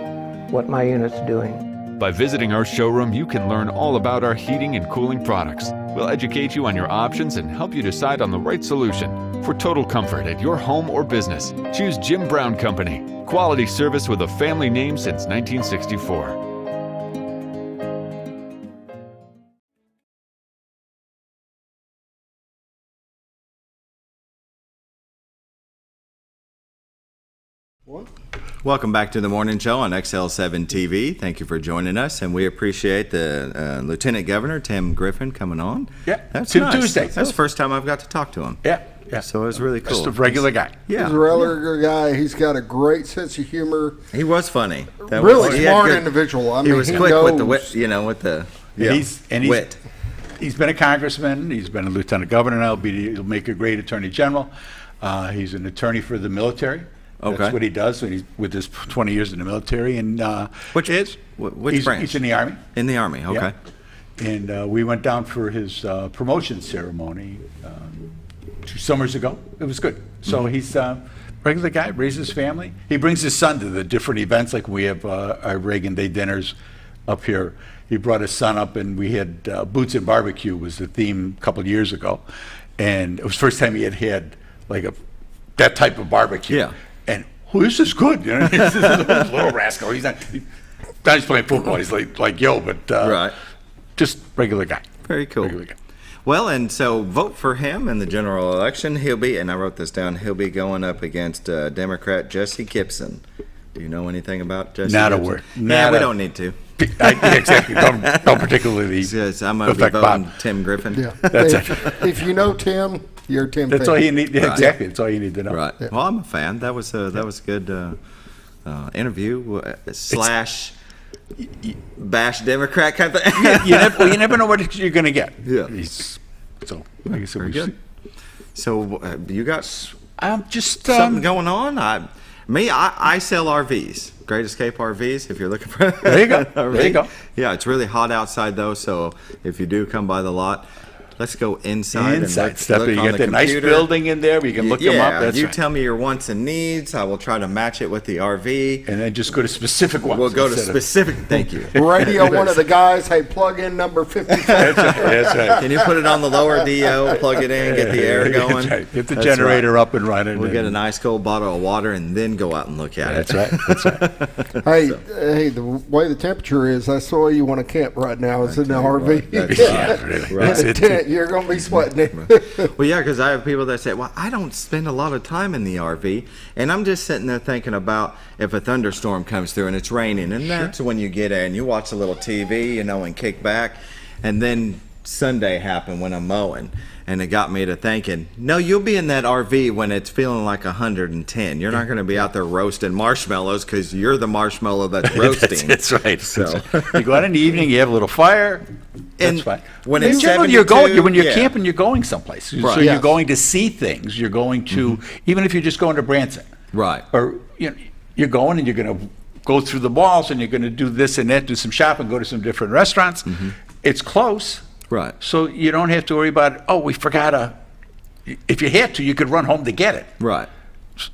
what my unit's doing.
By visiting our showroom, you can learn all about our heating and cooling products. We'll educate you on your options and help you decide on the right solution. For total comfort at your home or business, choose Jim Brown Company. Quality service with a family name since 1964.
Welcome back to the morning show on XL7-TV. Thank you for joining us, and we appreciate the Lieutenant Governor Tim Griffin coming on.
Yeah,
that's
Tim
nice.
Tuesday.
That's the first time I've got to talk to him.
Yeah, yeah.
So it was really cool.
Just a regular guy.
Yeah,
He's a regular guy. He's got a great sense of humor.
He was funny.
Really smart individual. I mean,
he was quick with the wit, with the wit.
He's been a congressman. He's been a lieutenant governor now. He'll make a great attorney general. He's an attorney for the military.
Okay.
That's what he does with his 20 years in the military. And
which branch?
He's in the Army.
In the Army, okay.
Yeah. And we went down for his promotion ceremony 2 summers ago. It was good. So he's a regular guy, raises his family. He brings his son to the different events, like we have our Reagan Day dinners up here. He brought his son up, and we had Boots and Barbecue was the theme a couple of years ago. And it was the first time he had like that type of barbecue.
Yeah.
And, this is good. You know? He's a little rascal. He's not he's playing football. He's like yo, but
Right.
just regular guy.
Very cool.
Regular guy.
Well, and so vote for him in the general election. He'll be, and I wrote this down, he'll be going up against Democrat Jesse Gibson. Do you know anything about Jesse
Not a
Gibson?
word.
Yeah, we don't need to.
Exactly. Don't particularly
I'm going to be
affect
voting
Bob.
Tim Griffin.
Yeah.
That's
If you know Tim, you're Tim.
That's
fan.
all you need. Yeah,
Right.
exactly. That's all you need to know.
Right.
Yeah.
Well, I'm a fan. That was a good interview slash bash Democrat kind of thing.
You never know what you're going to get.
Yeah.
So, like I said,
Very good. So you got
just
something going on? I sell RVs. Great Escape RVs. If you're looking for
There you go.
RV.
There you go.
Yeah, it's really hot outside though. So if you do come by the lot, let's go inside. And
Inside
let's
stuff.
look
You
on
got
the
that nice
computer.
building in there. You can look them up. That's
you
right.
tell me your wants and needs. I will try to match it with the RV.
And then just go to specific ones.
We'll go to
instead of-
specific. Thank you.
Radio one of the guys, hey, plug in number 55.
That's right.
Can you put it on the lower DO, plug it in, get the air going?
That's right. Get the
That's
generator
right.
up and running.
We'll
and-
get a nice cold bottle of water and then go out and look at it.
That's right. That's right.
Hey, the way the temperature is, that's the way you want to camp right now. Is in the RV.
That's
Yeah, really.
Right.
In a tent, you're going to be sweating it.
Well, yeah, because I have people that say, well, I don't spend a lot of time in the RV. And I'm just sitting there thinking about if a thunderstorm comes through and it's raining. And that's when you get in. You watch a little TV, and kick back. And then Sunday happened when I'm mowing. And it got me to thinking, no, you'll be in that RV when it's feeling like 110. You're not going to be out there roasting marshmallows because you're the marshmallow that's roasting.
That's right.
So
You go out in the evening, you have a little fire. That's
And
fine.
when
In
it's
general,
72,
when you're
yeah.
camping, you're going someplace. So
Right.
you're
Yes.
going to see things. You're going to, even if you're just going to Branson.
Right.
Or you're going and you're going to go through the malls and you're going to do this and that, do some shopping, go to some different restaurants. It's close.
Right.
So you don't have to worry about, we forgot if you had to, you could run home to get it.
Right.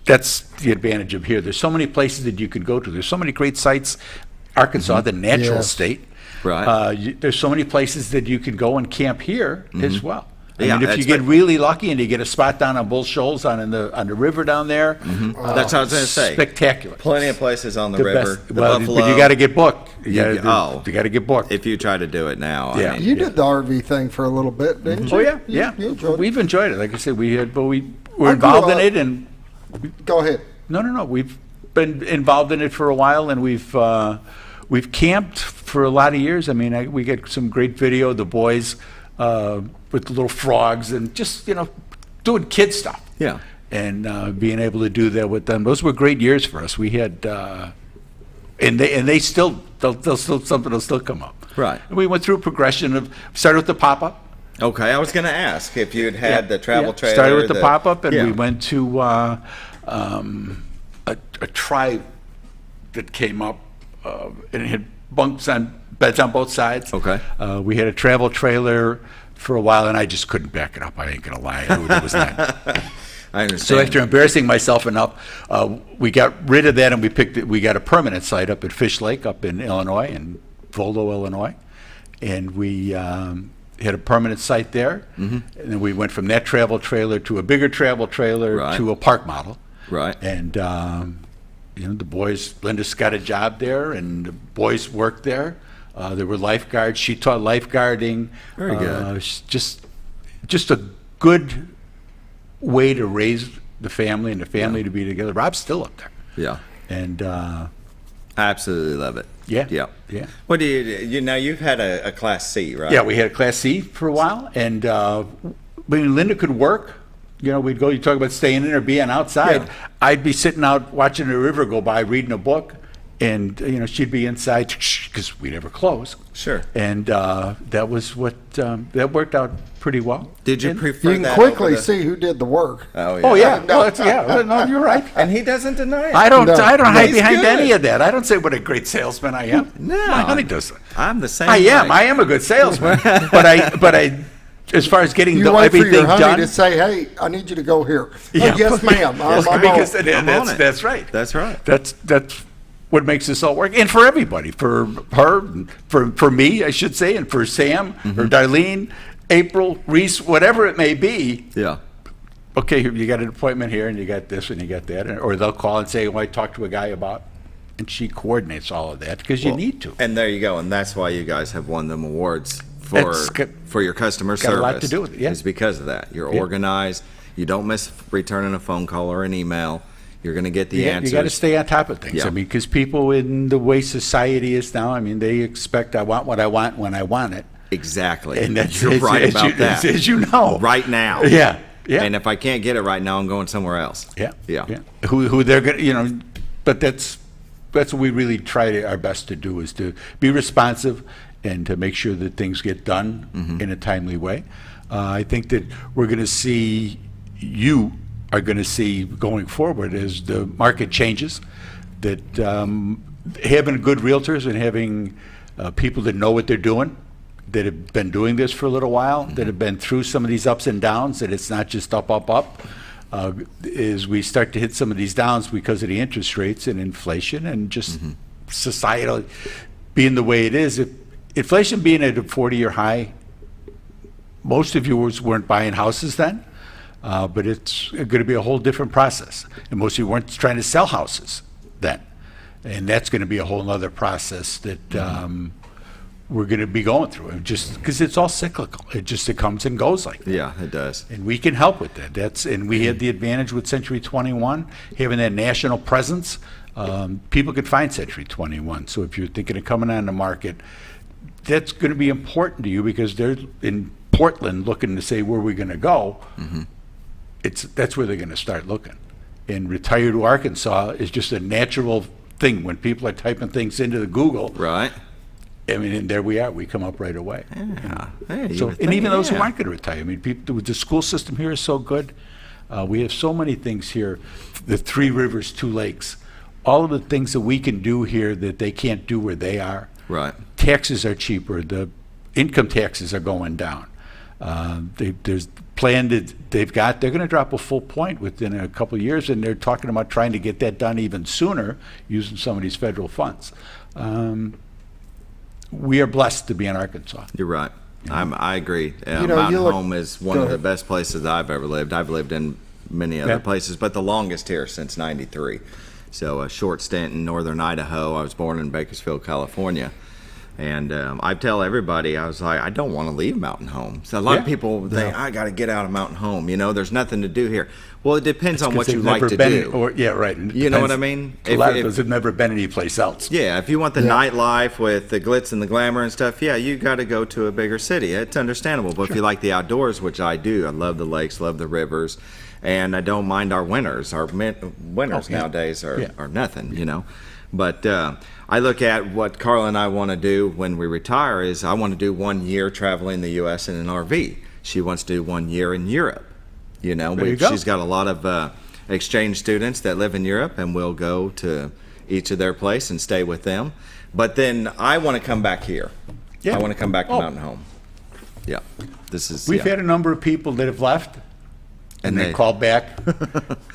That's the advantage of here. There's so many places that you could go to. There's so many great sites. Arkansas, the natural
Yes.
state.
Right.
There's so many places that you can go and camp here as well. I
Yeah,
mean, if you
that's
get
right.
really lucky and you get a spot down on Bull Shoals on the river down there,
That's what I was going to say.
spectacular.
Plenty of places on the,
The
river.
best-
The
well,
Buffalo.
but you got to get booked. You
You-
got to get booked.
If you try to do it now.
Yeah.
I mean,
You did the RV thing for a little bit, didn't you?
Oh yeah,
You-
yeah.
You enjoyed it.
We've enjoyed it. Like I said, we're
I grew
involved in
up-
it, and
Go ahead.
no. We've been involved in it for a while, and we've camped for a lot of years. I mean, we get some great video. The boys with the little frogs and just doing kid stuff.
Yeah.
And being able to do that with them, those were great years for us. We had, and they'll still something will still come up.
Right.
And we went through a progression of started with the pop up.
Okay, I was going to ask if you'd had the travel trailer.
Started with the pop up, and
yeah.
we went to a tribe that came up, and it had beds on both sides.
Okay.
We had a travel trailer for a while, and I just couldn't back it up. I ain't gonna lie, it was not.
I understand.
So after embarrassing myself enough, we got rid of that, and we got a permanent site up at Fish Lake, up in Illinois, in Voldo, Illinois, and we had a permanent site there. And then we went from that travel trailer to a bigger travel trailer
Right.
to a park model.
Right.
And the boys, Linda's got a job there, and the boys worked there. There were lifeguards. She taught lifeguarding.
Very good.
Just a good way to raise the family and the family to be together. Rob's still up there.
Yeah.
And
I absolutely love it.
yeah.
Yeah.
Yeah.
What do you've had a Class C, right?
Yeah, we had a Class C for a while, and when Linda could work, we'd go, you talk about staying in or being outside.
Yeah.
I'd be sitting out watching the river go by, reading a book, and she'd be inside because we never closed.
Sure.
And that was what that worked out pretty well.
Did you
And-
prefer
You can
that
quickly
over the-
see who did the work.
Oh, yeah.
Oh yeah, no, you're right.
And he doesn't deny it.
I don't
No.
hide
He's
behind
good.
any of that. I don't say what a great salesman I am.
No.
My honey does.
I'm the same
I
way.
am a good salesman, but I as far as getting
You wait for
everything
your honey
done.
to say, "Hey, I need you to go here."
Yeah.
Oh, yes, ma'am. I'm
Because
on.
that's right.
That's right.
That's what makes this all work, and for everybody, for her, for me, I should say, and for Sam, or Darlene, April, Reese, whatever it may be.
Yeah.
Okay, you got an appointment here, and you got this, and you got that, or they'll call and say, "Well, I talked to a guy about," and she coordinates all of that because you need to.
And there you go. And that's why you guys have won them awards
It's
for your customer
got
service.
a lot to do with it, yeah.
It's because of that. You're
Yeah.
organized. You don't miss returning a phone call or an email. You're going to get the answers.
You got to stay on top of things.
Yeah.
I mean, because people, in the way society is now, I mean, they expect I want what I want when I want it.
Exactly.
And that's
You're right
as
about that.
As you know.
Right now.
Yeah. Yeah.
And if I can't get it right now, I'm going somewhere else.
Yeah.
Yeah.
Who they're going to, but that's what we really try our best to do, is to be responsive and to make sure that things get done in a timely way. I think that we're going to see, you are going to see going forward as the market changes, that having good realtors and having people that know what they're doing, that have been doing this for a little while, that have been through some of these ups and downs, that it's not just up, up, up, as we start to hit some of these downs because of the interest rates and inflation and just societal being the way it is. If inflation being at a 40-year high, most of you weren't buying houses then, but it's going to be a whole different process. And most of you weren't trying to sell houses then. And that's going to be a whole other process that we're going to be going through, and just because it's all cyclical. It comes and goes like that.
Yeah, it does.
And we can help with that. And we had the advantage with Century 21, having that national presence. People could find Century 21. So if you're thinking of coming on the market, that's going to be important to you, because they're in Portland looking to say, where are we going to go? That's where they're going to start looking. And retire to Arkansas is just a natural thing when people are typing things into the Google.
Right.
I mean, and there we are. We come up right away.
Yeah. Hey,
So,
you would
and
think,
even those who
yeah.
aren't going to retire. I mean, the school system here is so good. We have so many things here. The 3 rivers, 2 lakes. All of the things that we can do here that they can't do where they are.
Right.
Taxes are cheaper. The income taxes are going down. There's plan that they're going to drop a full point within a couple of years, and they're talking about trying to get that done even sooner using some of these federal funds. We are blessed to be in Arkansas.
You're right. I agree.
You know,
Mountain
you look-
Home is one
Go
of the
ahead.
best places I've ever lived. I've lived in many other
Yeah.
places, but the longest here since '93. So a short stint in northern Idaho. I was born in Bakersfield, California. And I tell everybody, I was like, I don't want to leave Mountain Home. So a lot of people think, I got to get out of Mountain Home. You know, there's nothing to do here. Well, it depends on what you like to do.
Yeah, right. It
You know what I
depends.
mean?
A lot of us have never been anyplace else.
Yeah, if you want the nightlife with the glitz and the glamour and stuff, yeah, you got to go to a bigger city. It's understandable. But if you like the outdoors, which I do, I love the lakes, love the rivers, and I don't mind our winters. Our winters nowadays are nothing, you know. But I look at what Carla and I want to do when we retire is I want to do 1 year traveling the U.S. in an RV. She wants to do 1 year in Europe. You know, she's got a lot of exchange students that live in Europe, and we'll go to each of their place and stay with them. But then I want to come back here.
Yeah.
I want to come back to Mountain Home. Yeah.
We've had a number of people that have left. And
they
they called back,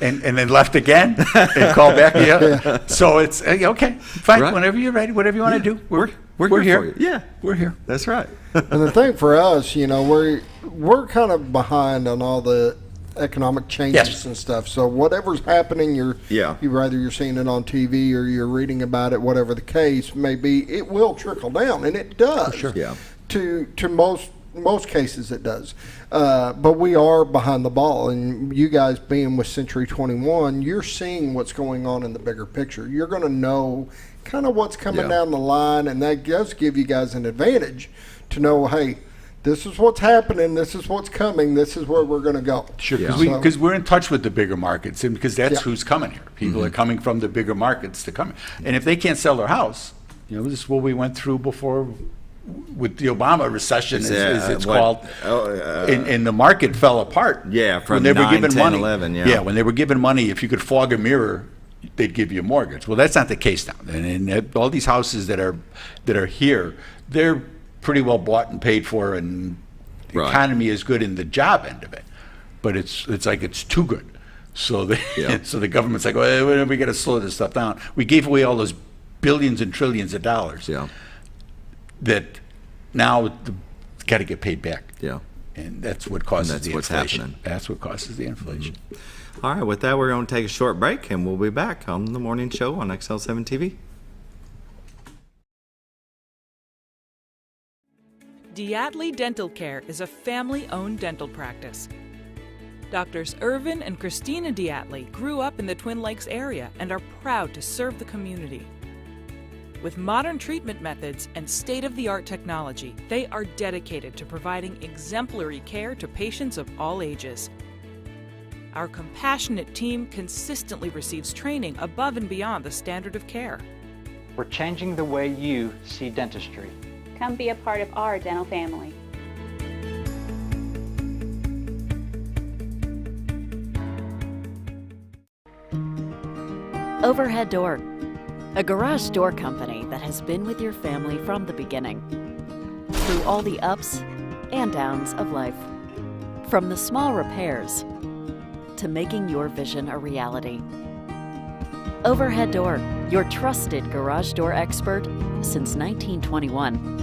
and then left again, and called back. Yeah. So it's okay, fine.
Right.
Whenever you're ready, whatever you want to do, we're
here
here.
for you. Yeah,
we're here.
That's right.
And the thing for us, you know, we're kind of behind on all the economic changes and stuff. So whatever's happening, you're seeing it on TV or you're reading about it, whatever the case may be, it will trickle down, and it does.
Sure.
Yeah.
To most cases it does. But we are behind the ball, and you guys being with Century 21, you're seeing what's going on in the bigger picture. You're going to know kind of what's coming down the line, and that does give you guys an advantage to know, hey, this is what's happening, this is what's coming, this is where we're going to go.
Sure, because we're in touch with the bigger markets, and because that's who's coming here. People are coming from the bigger markets to come. And if they can't sell their house, you know, this is what we went through before with the Obama recession, as it's called, and the market fell apart.
Yeah, from
when they were
9,
giving
10,
money,
11,
yeah, when they were giving money, if you could fog a mirror, they'd give you a mortgage. Well, that's not the case now. And all these houses that are here, they're pretty well bought and paid for, and The economy is good in the job end of it, but it's like it's too good. So so the government's like, well, we got to slow this stuff down. We gave away all those billions and trillions of dollars that now got to get paid back.
Yeah.
And that's what causes the inflation.
Happening.
That's what causes the inflation.
All right, with that, we're going to take a short break, and we'll be back on the morning show on XL7-TV.
Diatley Dental Care is a family-owned dental practice. Doctors Irvin and Christina Diatley grew up in the Twin Lakes area and are proud to serve the community. With modern treatment methods and state-of-the-art technology, they are dedicated to providing exemplary care to patients of all ages. Our compassionate team consistently receives training above and beyond the standard of care.
We're changing the way you see dentistry.
Come be a part of our dental family.
Overhead Door, a garage door company that has been with your family from the beginning, through all the ups and downs of life. From the small repairs to making your vision a reality. Overhead Door, your trusted garage door expert since 1921.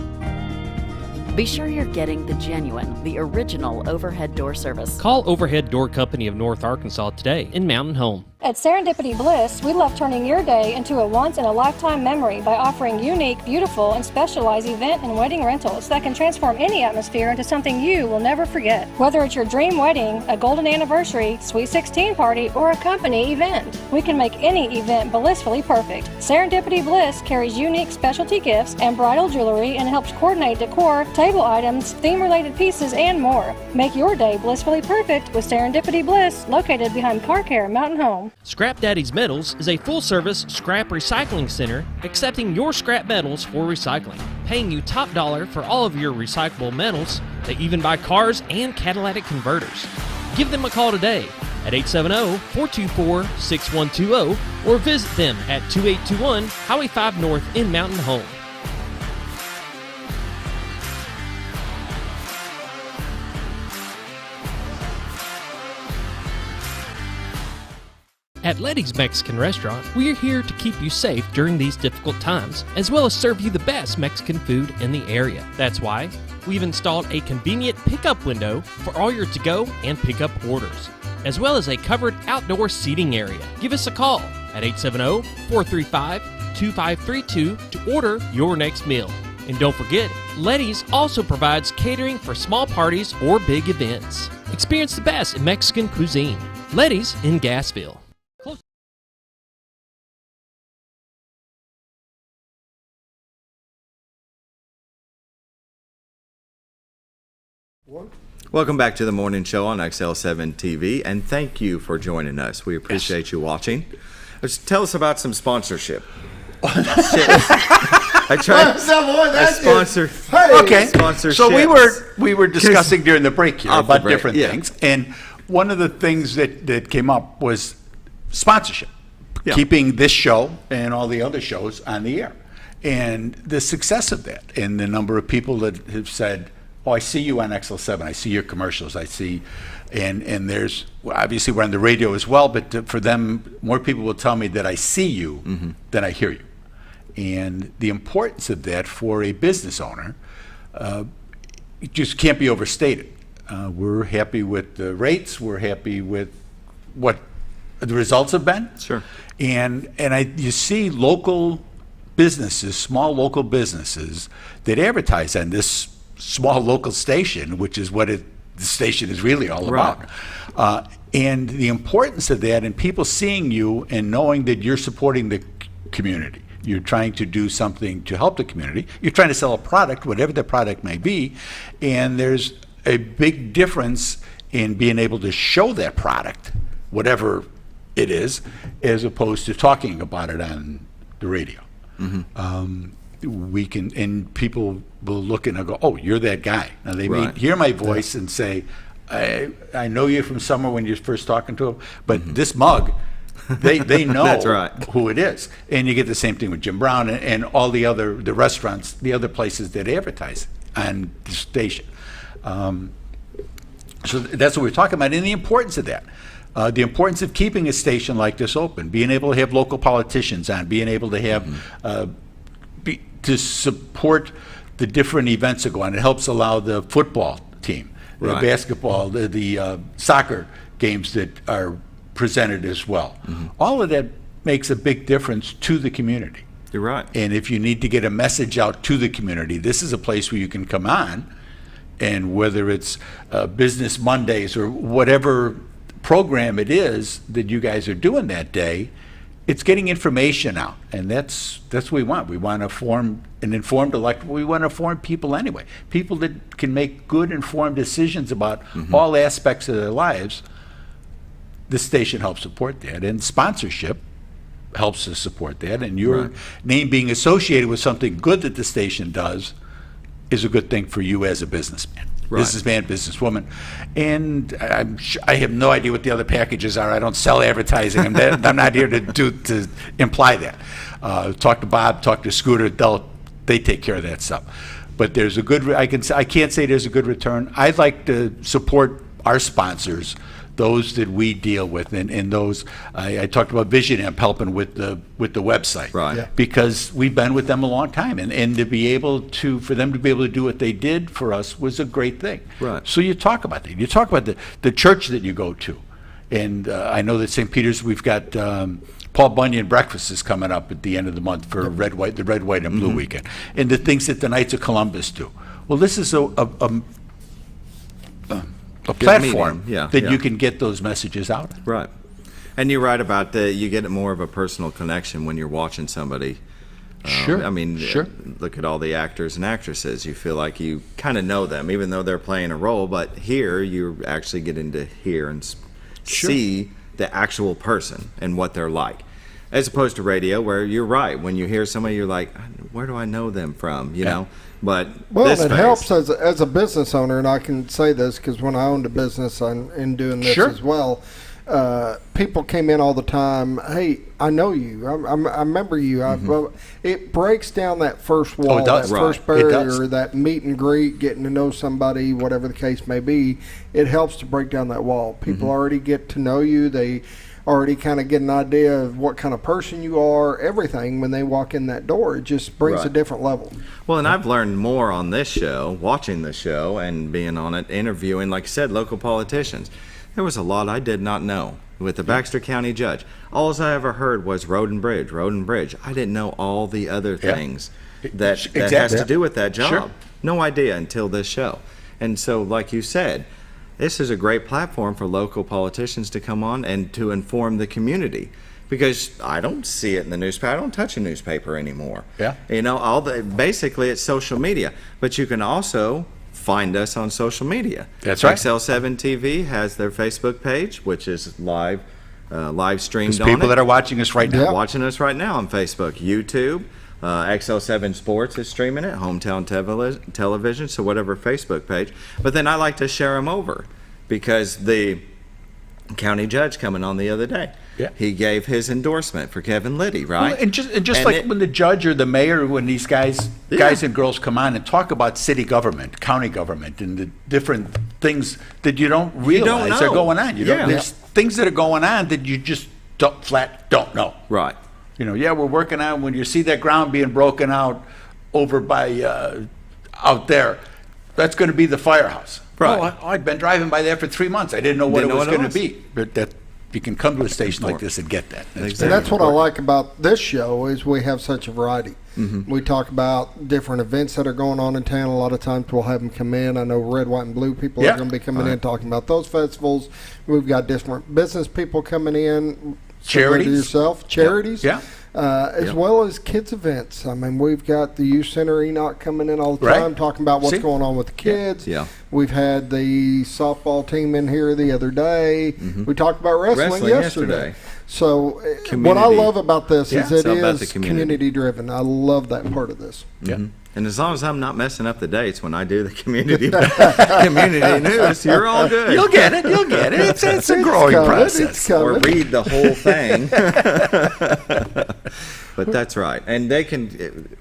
Be sure you're getting the genuine, the original overhead door service.
Call Overhead Door Company of North Arkansas today in Mountain Home.
At Serendipity Bliss, we love turning your day into a once-in-a-lifetime memory by offering unique, beautiful, and specialized event and wedding rentals that can transform any atmosphere into something you will never forget. Whether it's your dream wedding, a golden anniversary, sweet 16 party, or a company event, we can make any event blissfully perfect. Serendipity Bliss carries unique specialty gifts and bridal jewelry and helps coordinate decor, table items, theme-related pieces, and more. Make your day blissfully perfect with Serendipity Bliss, located behind Car Care Mountain Home.
Scrap Daddy's Metals is a full-service scrap recycling center accepting your scrap metals for recycling, paying you top dollar for all of your recyclable metals. They even buy cars and catalytic converters. Give them a call today at 870-424-6120 or visit them at 2821 Highway 5 North in Mountain Home. At Letty's Mexican Restaurant, we are here to keep you safe during these difficult times, as well as serve you the best Mexican food in the area. That's why we've installed a convenient pickup window for all your to-go and pickup orders, as well as a covered outdoor seating area. Give us a call at 870-435-2532 to order your next meal. And don't forget, Letty's also provides catering for small parties or big events. Experience the best in Mexican cuisine. Letty's in Gassville.
Welcome back to the morning show on XL7-TV, and thank you for joining us. We appreciate you watching. Tell us about some sponsorship. I tried sponsor.
Okay, so we were discussing during the break here about different things, and one of the things that came up was sponsorship, keeping this show and all the other shows on the air, and the success of that, and the number of people that have said, oh, I see you on XL7. I see your commercials. I see, and there's obviously we're on the radio as well. But for them, more people will tell me that I see you than I hear you, and the importance of that for a business owner, it just can't be overstated. We're happy with the rates. We're happy with what the results have been.
Sure.
And you see local businesses, small local businesses that advertise on this small local station, which is what the station is really all about. And the importance of that, and people seeing you and knowing that you're supporting the community. You're trying to do something to help the community. You're trying to sell a product, whatever the product may be, and there's a big difference in being able to show that product, whatever it is, as opposed to talking about it on the radio. We can, and people will look and go, oh, you're that guy. Now they may hear my voice and say, I know you from somewhere when you're first talking to them, but this mug, they know
That's
who it is. And you get the same thing with Jim Brown and all the restaurants, the other places that advertise on the station. So that's what we're talking about, and the importance of that. The importance of keeping a station like this open, being able to have local politicians on, being able to have to support the different events that go on. It helps allow the football team, the basketball, the soccer games that are presented as well. All of that makes a big difference to the community.
You're right.
And if you need to get a message out to the community, this is a place where you can come on, and whether it's Business Mondays or whatever program it is that you guys are doing that day, it's getting information out, and that's what we want. We want to form an informed electorate. We want to form people anyway, people that can make good, informed decisions about all aspects of their lives. This station helps support that, and sponsorship helps to support that, and your name being associated with something good that the station does is a good thing for you as a businessman. Businessman, businesswoman, and I have no idea what the other packages are. I don't sell advertising. I'm not here to imply that. Talk to Bob, talk to Scooter. They take care of that stuff. But there's a good. I can't say there's a good return. I'd like to support our sponsors, those that we deal with, and those I talked about Vision Amp helping with the website, because we've been with them a long time, and to be able to, for them to be able to do what they did for us was a great thing. So you talk about that. You talk about the church that you go to, and I know that St. Peter's, we've got Paul Bunyan breakfast is coming up at the end of the month for the red, white, and blue weekend, and the things that the Knights of Columbus do. Well, this is a platform that you can get those messages out.
Right. And you're right about you get more of a personal connection when you're watching somebody. I mean, look at all the actors and actresses. You feel like you kind of know them, even though they're playing a role. But here, you're actually getting to hear and see the actual person and what they're like. As opposed to radio, where you're right. When you hear somebody, you're like, where do I know them from? You know? But
it helps as a business owner, and I can say this because when I owned a business in doing this as well, people came in all the time. Hey, I know you. I remember you. It breaks down that first wall, that first barrier, that meet and greet, getting to know somebody, whatever the case may be. It helps to break down that wall. People already get to know you. They already kind of get an idea of what kind of person you are, everything when they walk in that door. It just brings a different level.
Well, and I've learned more on this show, watching the show and being on it, interviewing, like I said, local politicians. There was a lot I did not know with the Baxter County judge. All I ever heard was road and bridge. I didn't know all the other things that has to do with that job. No idea until this show. And so, like you said, this is a great platform for local politicians to come on and to inform the community, because I don't see it in the newspaper. I don't touch a newspaper anymore. You know, basically it's social media, but you can also find us on social media.
That's right.
XL7-TV has their Facebook page, which is live streamed on
people that are watching us right now.
Watching us right now on Facebook, YouTube. XL7 Sports is streaming it, Hometown Television, so whatever Facebook page. But then I like to share them over, because the county judge coming on the other day, he gave his endorsement for Kevin Liddy, right?
Well, and just like when the judge or the mayor, when these guys and girls come on and talk about city government, county government, and the different things that you don't realize are going on. There's things that are going on that you just don't know.
Right.
You know, we're working on, when you see that ground being broken out over by out there, that's going to be the firehouse.
Right.
Oh, I've been driving by there for 3 months. I didn't know what it was going to be. But that you can come to a station like this and get that.
And that's what I like about this show, is we have such a variety. We talk about different events that are going on in town. A lot of times we'll have them come in. I know red, white, and blue people are going to be coming in talking about those festivals. We've got different business people coming in.
Charities.
Charities. As well as kids events. I mean, we've got the Youth Center Enoch coming in all the time talking about what's going on with the kids. We've had the softball team in here the other day. We talked about wrestling yesterday. So what I love about this is it is community driven. I love that part of this.
And as long as I'm not messing up the dates when I do the community news, you're all good.
You'll get it. It's a growing process.
Or read the whole thing. But that's right. And they can,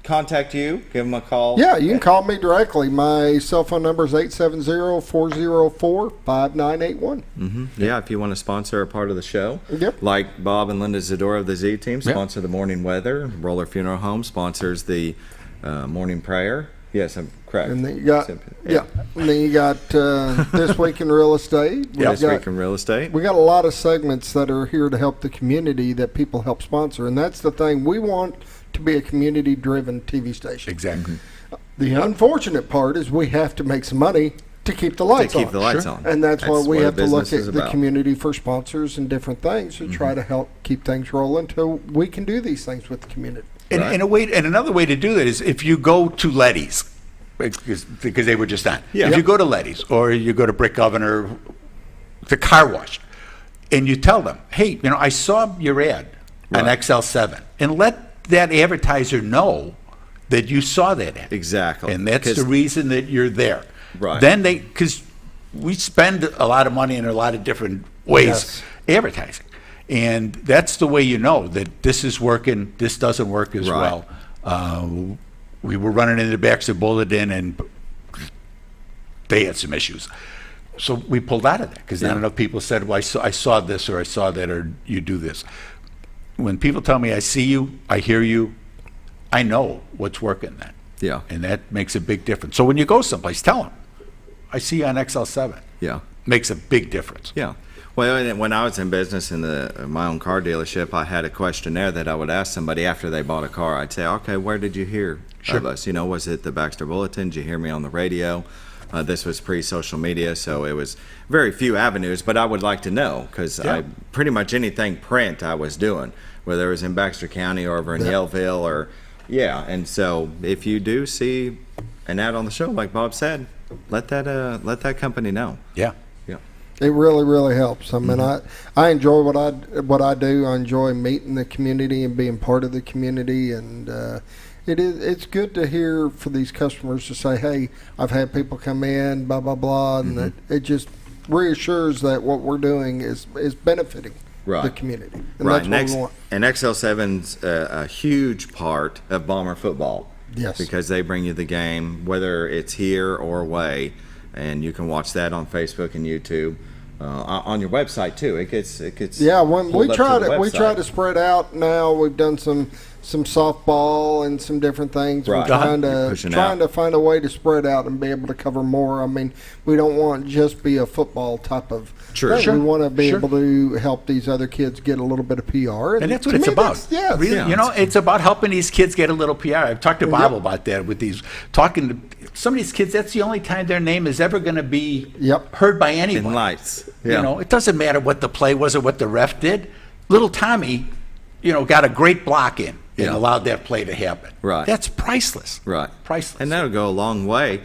contact you, give them a call.
Yeah, you can call me directly. My cell phone number is 870-404-5981.
Yeah, if you want to sponsor a part of the show.
Yep.
Like Bob and Linda Zadora of the Z Team sponsor the morning weather. Roller Funeral Home sponsors the morning prayer. Yes, I'm correct.
And then you got, and then you got This Week in Real Estate.
This Week in Real Estate.
We got a lot of segments that are here to help the community that people help sponsor, and that's the thing. We want to be a community-driven TV station.
Exactly.
The unfortunate part is we have to make some money to keep the lights on. And that's why we have to look at the community for sponsors and different things to try to help keep things rolling until we can do these things with the community.
And another way to do that is if you go to Letty's, because they were just on.
Yeah.
If you go to Letty's or you go to Brick Oven or the car wash, and you tell them, hey, I saw your ad on XL7, and let that advertiser know that you saw that ad.
Exactly.
And that's the reason that you're there.
Right.
Then because we spend a lot of money in a lot of different ways advertising. And that's the way you know that this is working, this doesn't work as well. We were running into Baxter Bulletin, and they had some issues. So we pulled out of that because not enough people said, well, I saw this or I saw that or you do this. When people tell me I see you, I hear you, I know what's working then.
Yeah.
And that makes a big difference. So when you go someplace, tell them, I see you on XL7.
Yeah.
Makes a big difference.
Yeah. Well, when I was in business in my own car dealership, I had a questionnaire that I would ask somebody after they bought a car. I'd say, okay, where did you hear of us? Was it the Baxter Bulletin? Did you hear me on the radio? This was pre-social media, so it was very few avenues, but I would like to know because I pretty much anything print I was doing, whether it was in Baxter County or over in Yellville or, and so if you do see an ad on the show, like Bob said, let that company know.
Yeah.
It really, really helps. I mean, I enjoy what I do. I enjoy meeting the community and being part of the community, and it's good to hear for these customers to say, "Hey, I've had people come in, blah blah blah," and it just reassures that what we're doing is benefiting the community, and that's what we want.
And XL7's a huge part of Bomber football.
Yes,
because they bring you the game, whether it's here or away. And you can watch that on Facebook and YouTube, on your website too. It gets
when we try to spread out now. We've done some softball and some different things. We're trying to find a way to spread out and be able to cover more. I mean, we don't want just be a football type of thing. We want to be able to help these other kids get a little bit of PR,
and that's what it's about. Really, it's about helping these kids get a little PR. I've talked to Bob about that with talking to some of these kids. That's the only time their name is ever going to be heard by anyone.
In lights.
It doesn't matter what the play was or what the ref did. Little Tommy, got a great block in and allowed that play to happen.
Right.
That's priceless.
Right.
Priceless.
And that'll go a long way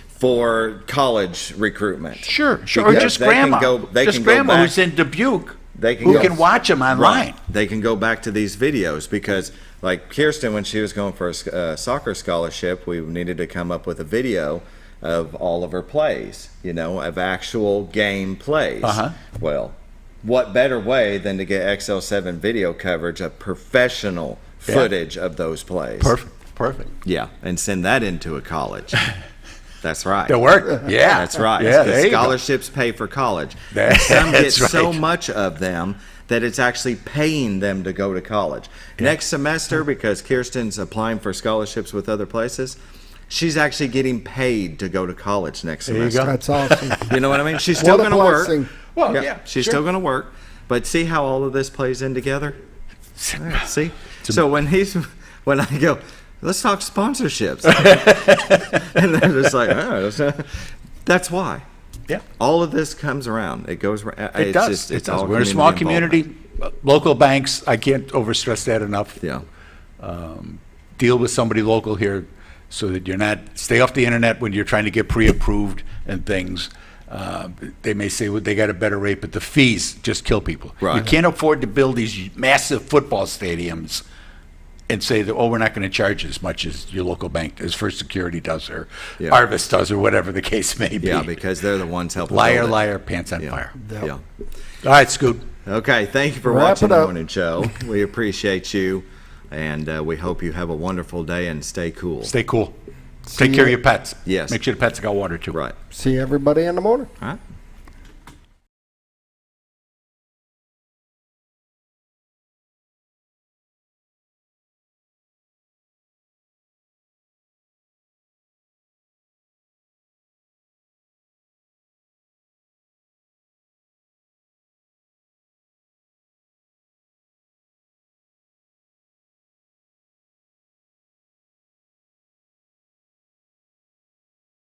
for college recruitment.
Sure. Or just grandma. Grandma who's in Dubuque who can watch them online.
Right. They can go back to these videos because, like Kirsten, when she was going for a soccer scholarship, we needed to come up with a video of all of her plays, of actual game plays. Well, what better way than to get XL7 video coverage of professional footage of those plays?
Perfect.
Yeah, and send that into a college. That's right.
They'll work. Yeah.
That's right.
Yeah,
because scholarships pay for college. Some get so much of them that it's actually paying them to go to college. Next semester, because Kirsten's applying for scholarships with other places, she's actually getting paid to go to college next semester.
That's awesome.
You know what I mean? She's still going to work.
Well,
she's still going to work. But see how all of this plays in together? See? So when I go, let's talk sponsorships. And they're just like, that's why.
Yeah.
All of this comes around. It goes around.
It does. We're a small community. Local banks, I can't overstress that enough.
Yeah.
Deal with somebody local here so that stay off the internet when you're trying to get pre-approved and things. They may say they got a better rate, but the fees just kill people.
Right.
You can't afford to build these massive football stadiums and say that, we're not going to charge as much as your local bank, as First Security does, or Arvis does, or whatever the case may be.
Yeah, because they're the ones helping.
Liar, pants on fire.
Yeah.
All right, Scoot.
Okay, thank you for watching the morning show. We appreciate you. And we hope you have a wonderful day and stay cool.
Stay cool. Take care of your pets.
Yes.
Make sure the pets got water too.
Right.
See everybody in the morning.
All right.